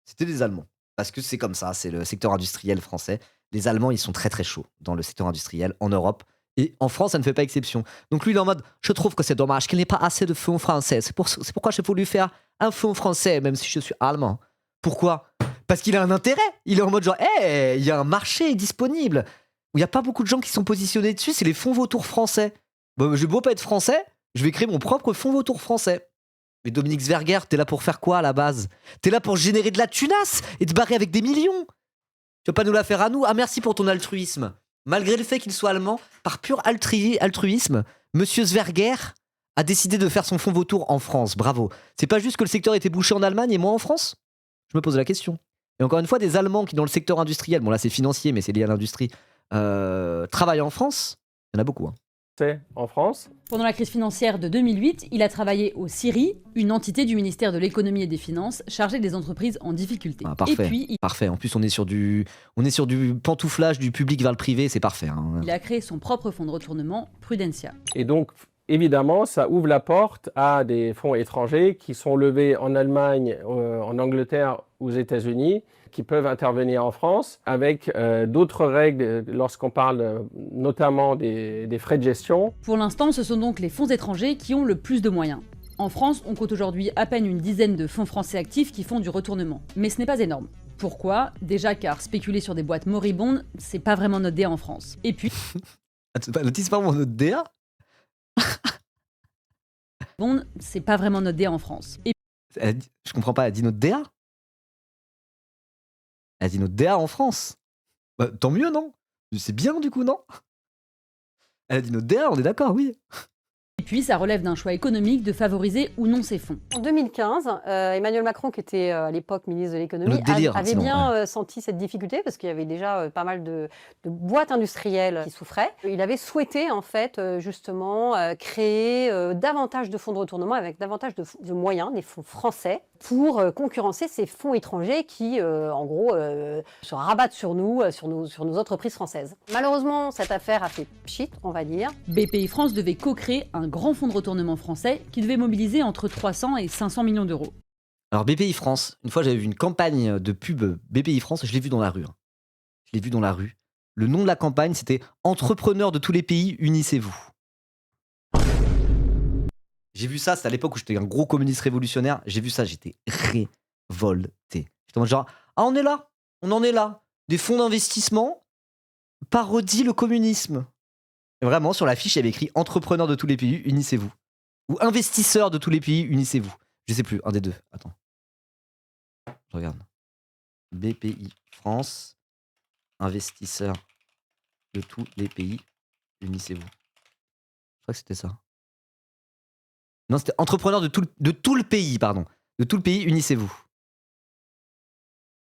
Speaker 1: C'était des Allemands. Parce que c'est comme ça, c'est le secteur industriel français. Les Allemands, ils sont très très chauds dans le secteur industriel en Europe. Et en France, ça ne fait pas exception. Donc lui, il est en mode, je trouve que c'est dommage qu'il n'y ait pas assez de fonds français. C'est pourquoi j'ai voulu faire un fonds français, même si je suis allemand. Pourquoi? Parce qu'il a un intérêt. Il est en mode genre, il y a un marché disponible. Où il n'y a pas beaucoup de gens qui sont positionnés dessus, c'est les fonds vautours français. Bon, je vais beau pas être français, je vais créer mon propre fonds vautour français. Mais Dominique Zwerger, t'es là pour faire quoi à la base? T'es là pour générer de la tunasse et te barrer avec des millions. Tu vas pas nous la faire à nous? Ah, merci pour ton altruisme. Malgré le fait qu'il soit allemand, par pur altruisme, Monsieur Zwerger a décidé de faire son fonds vautour en France. Bravo. C'est pas juste que le secteur était bouché en Allemagne et moi en France? Je me pose la question. Et encore une fois, des Allemands qui dans le secteur industriel, bon là c'est financier mais c'est lié à l'industrie, travaillent en France, il y en a beaucoup. Hein.
Speaker 13: En France.
Speaker 2: Pendant la crise financière de 2008, il a travaillé au CIRI, une entité du ministère de l'économie et des finances chargée des entreprises en difficulté.
Speaker 1: Ah, parfait. Et puis, parfait. En plus, on est sur du pantouflage du public vers le privé, c'est parfait. Hein.
Speaker 2: Il a créé son propre fonds de retournement, Prudentia.
Speaker 13: Et donc, évidemment, ça ouvre la porte à des fonds étrangers qui sont levés en Allemagne, en Angleterre, aux États-Unis, qui peuvent intervenir en France avec d'autres règles lorsqu'on parle notamment des frais de gestion.
Speaker 2: Pour l'instant, ce sont donc les fonds étrangers qui ont le plus de moyens. En France, on compte aujourd'hui à peine une dizaine de fonds français actifs qui font du retournement. Mais ce n'est pas énorme. Pourquoi? Déjà car spéculer sur des boîtes moribondes, c'est pas vraiment notre DA en France. Et puis...
Speaker 1: c'est pas vraiment notre DA?
Speaker 2: Bon, c'est pas vraiment notre DA en France. Et...
Speaker 1: Je comprends pas, elle dit notre DA? Elle dit notre DA en France. Bah, tant mieux, non? C'est bien du coup, non? Elle a dit notre DA, on est d'accord, oui.
Speaker 2: Et puis, ça relève d'un choix économique de favoriser ou non ces fonds.
Speaker 3: En 2015, Emmanuel Macron, qui était à l'époque ministre de l'économie, avait bien senti cette difficulté parce qu'il y avait déjà pas mal de boîtes industrielles qui souffraient. Il avait souhaité, en fait, justement, créer davantage de fonds de retournement avec davantage de moyens, des fonds français, pour concurrencer ces fonds étrangers qui, en gros, se rabattent sur nous, sur nos entreprises françaises. Malheureusement, cette affaire a fait pchit, on va dire.
Speaker 2: BPI France devait co-créer un grand fonds de retournement français qui devait mobiliser entre 300 et 500 millions d'euros.
Speaker 1: Alors BPI France, une fois j'avais vu une campagne de pub BPI France, je l'ai vu dans la rue. Hein. Je l'ai vu dans la rue. Le nom de la campagne, c'était « Entrepreneurs de tous les pays, unissez-vous ». J'ai vu ça, c'était à l'époque où j'étais un gros communiste révolutionnaire. J'ai vu ça, j'étais révolté. J'étais en mode genre, ah on est là, on en est là. Des fonds d'investissement parodient le communisme. Et vraiment, sur l'affiche, il y avait écrit « Entrepreneurs de tous les pays, unissez-vous ». Ou « Investisseurs de tous les pays, unissez-vous ». Je sais plus, un des deux. Attends. Je regarde. BPI France, investisseurs de tous les pays, unissez-vous. Je crois que c'était ça. Non, c'était entrepreneurs de tout le pays, pardon. De tout le pays, unissez-vous.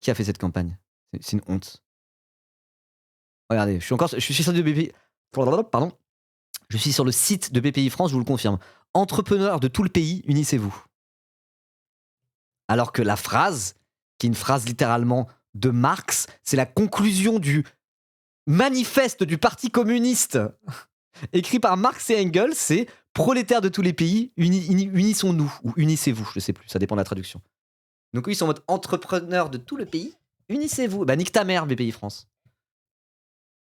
Speaker 1: Qui a fait cette campagne? C'est une honte. Regardez, je suis sur le BPI. Pardon. Je suis sur le site de BPI France, je vous le confirme. Entrepreneurs de tout le pays, unissez-vous. Alors que la phrase, qui est une phrase littéralement de Marx, c'est la conclusion du manifeste du Parti communiste écrit par Marx et Engels, c'est prolétaires de tous les pays, unissons-nous, ou unissez-vous, je sais plus, ça dépend de la traduction. Donc eux, ils sont en mode entrepreneurs de tout le pays, unissez-vous. Bah nique ta mère, BPI France.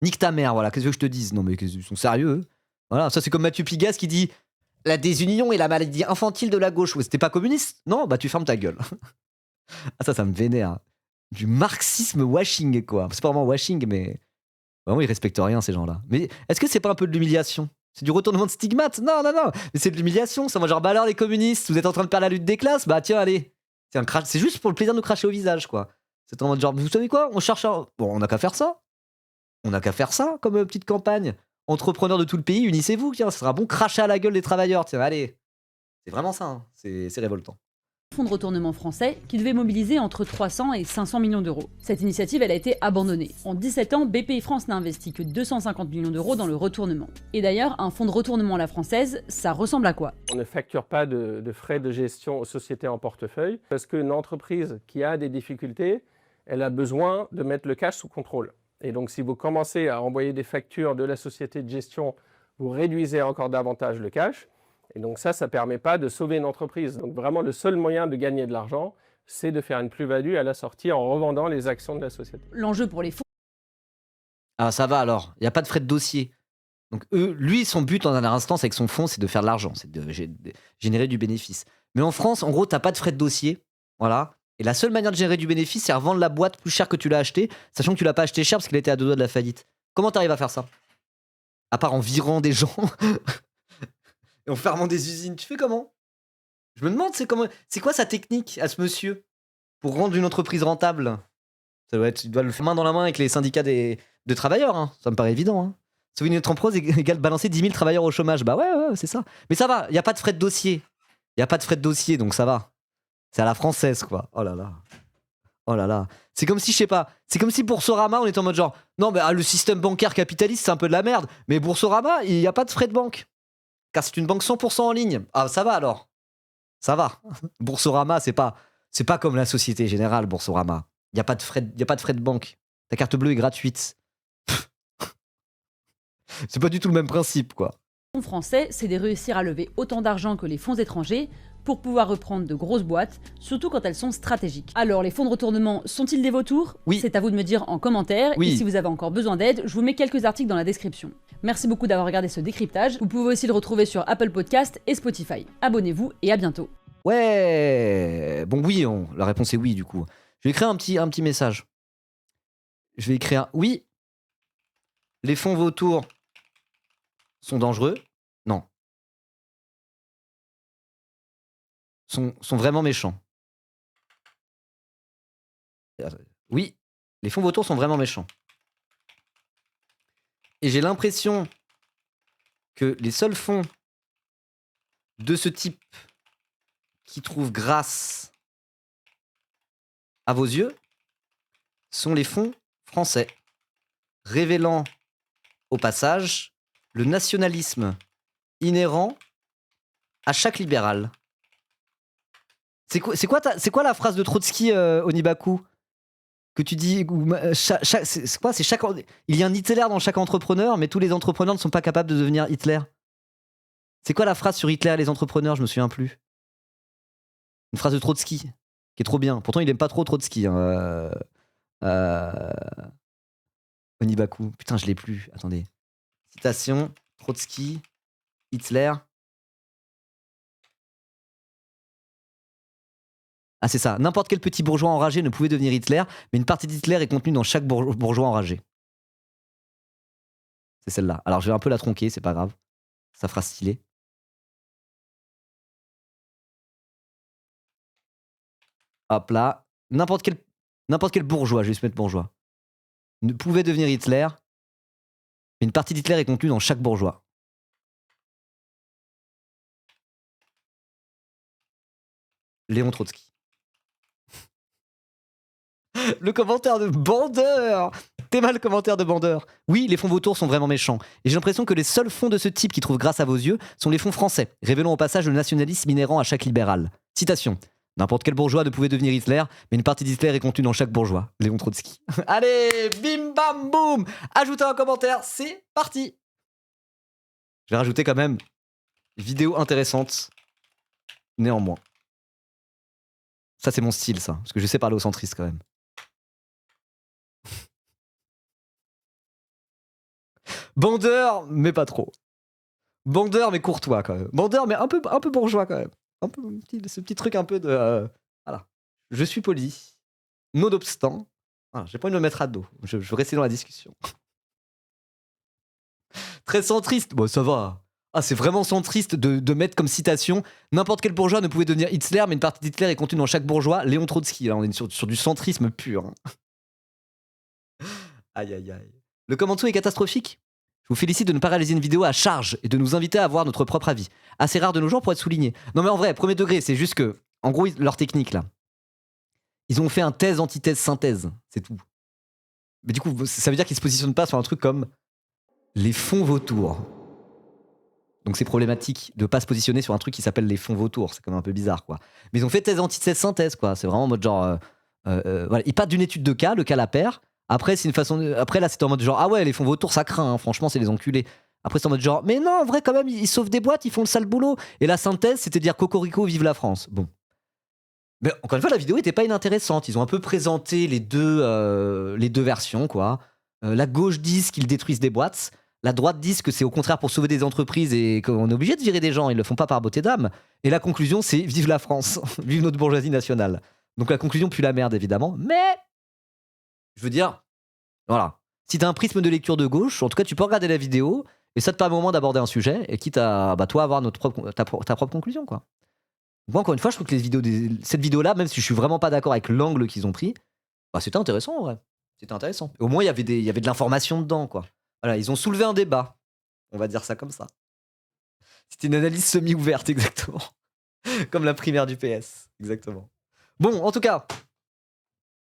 Speaker 1: Nique ta mère, voilà, qu'est-ce que je te dise? Non mais ils sont sérieux, eux. Voilà, ça c'est comme Mathieu Pigasse qui dit la désunion est la maladie infantile de la gauche. Ouais, c'était pas communiste? Non, bah tu fermes ta gueule. Ah ça me vénère. Du marxisme washing, quoi. C'est pas vraiment washing, mais vraiment ils respectent rien ces gens-là. Mais est-ce que c'est pas un peu de l'humiliation? C'est du retournement de stigmate? Non, mais c'est de l'humiliation. Ça, moi genre, bah alors les communistes, vous êtes en train de perdre la lutte des classes? Bah tiens, allez. C'est juste pour le plaisir de nous cracher au visage, quoi. C'est en mode genre, vous savez quoi? On cherche un... Bon, on n'a qu'à faire ça. On a qu'à faire ça comme petite campagne. Entrepreneurs de tout le pays, unissez-vous, tiens, ça sera bon, cracher à la gueule des travailleurs, tiens, allez. C'est vraiment ça, hein. C'est révoltant.
Speaker 2: Fonds de retournement français qui devait mobiliser entre 300 et 500 millions d'euros. Cette initiative, elle a été abandonnée. En 17 ans, BPI France n'a investi que 250 millions d'euros dans le retournement. Et d'ailleurs, un fonds de retournement à la française, ça ressemble à quoi?
Speaker 13: On ne facture pas de frais de gestion aux sociétés en portefeuille parce qu'une entreprise qui a des difficultés, elle a besoin de mettre le cash sous contrôle. Et donc, si vous commencez à envoyer des factures de la société de gestion, vous réduisez encore davantage le cash. Et donc ça ne permet pas de sauver une entreprise. Donc vraiment, le seul moyen de gagner de l'argent, c'est de faire une plus-value à la sortie en revendant les actions de la société.
Speaker 2: L'enjeu pour les fonds...
Speaker 1: Ah, ça va alors, il n'y a pas de frais de dossier. Donc lui, son but en dernière instance avec son fonds, c'est de faire de l'argent, c'est de générer du bénéfice. Mais en France, en gros, tu n'as pas de frais de dossier. Voilà. Et la seule manière de générer du bénéfice, c'est revendre la boîte plus cher que tu l'as acheté, sachant que tu l'as pas acheté cher parce qu'il était à 2 doigts de la faillite. Comment tu arrives à faire ça? À part en virant des gens et en fermant des usines. Tu fais comment? Je me demande, c'est quoi sa technique à ce monsieur pour rendre une entreprise rentable? Ça doit être, il doit le faire main dans la main avec les syndicats de travailleurs, hein. Ça me paraît évident. Hein. Sauver une entreprise égale balancer 10 000 travailleurs au chômage. Bah ouais, c'est ça. Mais ça va, il n'y a pas de frais de dossier. Il n'y a pas de frais de dossier, donc ça va. C'est à la française, quoi. Oh là là. Oh là là. C'est comme si, je sais pas, c'est comme si Boursorama, on était en mode genre, non, mais le système bancaire capitaliste, c'est un peu de la merde. Mais Boursorama, il n'y a pas de frais de banque. Car c'est une banque 100% en ligne. Ah, ça va alors. Ça va. Boursorama, c'est pas comme la Société Générale, Boursorama. Il n'y a pas de frais de banque. Ta carte bleue est gratuite. C'est pas du tout le même principe, quoi.
Speaker 2: Les fonds français, c'est de réussir à lever autant d'argent que les fonds étrangers pour pouvoir reprendre de grosses boîtes, surtout quand elles sont stratégiques. Alors, les fonds de retournement sont-ils des vautours?
Speaker 1: Oui.
Speaker 2: C'est à vous de me dire en commentaire.
Speaker 1: Oui.
Speaker 2: Et si vous avez encore besoin d'aide, je vous mets quelques articles dans la description. Merci beaucoup d'avoir regardé ce décryptage. Vous pouvez aussi le retrouver sur Apple Podcast et Spotify. Abonnez-vous et à bientôt.
Speaker 1: Ouais. Bon, oui, la réponse est oui, du coup. Je vais écrire un petit message. Je vais écrire oui. Les fonds vautours sont dangereux. Non. Sont vraiment méchants. Oui, les fonds vautours sont vraiment méchants. Et j'ai l'impression que les seuls fonds de ce type qui trouvent grâce à vos yeux sont les fonds français, révélant au passage le nationalisme inhérent à chaque libéral. C'est quoi la phrase de Trotsky, Onibaku, que tu dis c'est quoi? Il y a un Hitler dans chaque entrepreneur, mais tous les entrepreneurs ne sont pas capables de devenir Hitler. C'est quoi la phrase sur Hitler et les entrepreneurs? Je me souviens plus. Une phrase de Trotsky qui est trop bien. Pourtant, il aime pas trop Trotsky. Hein. Onibaku. Putain, je l'ai plus. Attendez. Citation Trotsky, Hitler. Ah, c'est ça. N'importe quel petit bourgeois enragé ne pouvait devenir Hitler, mais une partie d'Hitler est contenue dans chaque bourgeois enragé. C'est celle-là. Alors, je vais un peu la tronquer, c'est pas grave. Ça fera stylé. Hop là. N'importe quel bourgeois, je vais se mettre bourgeois, ne pouvait devenir Hitler, mais une partie d'Hitler est contenue dans chaque bourgeois. Léon Trotsky. Le commentaire de Bandeur. T'es mal, le commentaire de Bandeur. Oui, les fonds vautours sont vraiment méchants. Et j'ai l'impression que les seuls fonds de ce type qui trouvent grâce à vos yeux sont les fonds français, révélant au passage le nationalisme inhérent à chaque libéral. Citation. N'importe quel bourgeois ne pouvait devenir Hitler, mais une partie d'Hitler est contenue dans chaque bourgeois. Léon Trotsky. Allez, bim bam boum. Ajoutez un commentaire, c'est parti. Je vais rajouter quand même une vidéo intéressante, néanmoins. Ça, c'est mon style, ça, parce que je sais parler aux centristes quand même. Bandeur, mais pas trop. Bandeur, mais courtois quand même. Bandeur, mais un peu bourgeois quand même. Un peu, ce petit truc un peu de... voilà. Je suis poli. Nonobstant. Voilà, j'ai pas envie de me mettre à dos. Je veux rester dans la discussion. Très centriste. Bon, ça va. Ah, c'est vraiment centriste de mettre comme citation n'importe quel bourgeois ne pouvait devenir Hitler, mais une partie d'Hitler est contenue dans chaque bourgeois. Léon Trotsky. Là, on est sur du centrisme pur. Hein. Aïe, aïe, aïe. Le commentaire est catastrophique. Je vous félicite de ne pas réaliser une vidéo à charge et de nous inviter à avoir notre propre avis. Assez rare de nos jours pour être souligné. Non mais en vrai, premier degré, c'est juste que, en gros, leur technique là, ils ont fait un thèse, antithèse, synthèse, c'est tout. Mais du coup, ça veut dire qu'ils se positionnent pas sur un truc comme les fonds vautours. Donc c'est problématique de pas se positionner sur un truc qui s'appelle les fonds vautours, c'est quand même un peu bizarre quoi. Mais ils ont fait thèse, antithèse, synthèse quoi. C'est vraiment en mode genre, voilà, ils partent d'une étude de cas, le cas la paire. Après, c'est une façon. Après, là, c'était en mode genre, ah ouais, les fonds vautours, ça craint, hein. Franchement, c'est les enculés. Après, c'est en mode genre, mais non, en vrai, quand même, ils sauvent des boîtes, ils font le sale boulot. Et la synthèse, c'était dire Cocorico, vive la France. Bon. Mais encore une fois, la vidéo était pas inintéressante. Ils ont un peu présenté les deux versions, quoi. La gauche dit qu'ils détruisent des boîtes. La droite dit que c'est au contraire pour sauver des entreprises et qu'on est obligé de virer des gens. Ils le font pas par beauté d'âme. Et la conclusion, c'est vive la France, vive notre bourgeoisie nationale. Donc la conclusion pue la merde, évidemment. Mais. Je veux dire, voilà. Si t'as un prisme de lecture de gauche, en tout cas, tu peux regarder la vidéo et ça te permet au moins d'aborder un sujet et quitte à, toi, avoir ta propre conclusion, quoi. Moi, encore une fois, je trouve que cette vidéo-là, même si je suis vraiment pas d'accord avec l'angle qu'ils ont pris, bah, c'était intéressant, en vrai. C'était intéressant. Au moins, il y avait de l'information dedans, quoi. Voilà, ils ont soulevé un débat. On va dire ça comme ça. C'était une analyse semi-ouverte, exactement. Comme la primaire du PS. Exactement. Bon, en tout cas,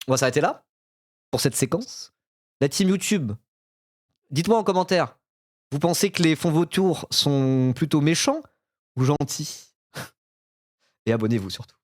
Speaker 1: on va s'arrêter là. Pour cette séquence. La team YouTube, dites-moi en commentaire, vous pensez que les fonds vautours sont plutôt méchants ou gentils? Et abonnez-vous surtout.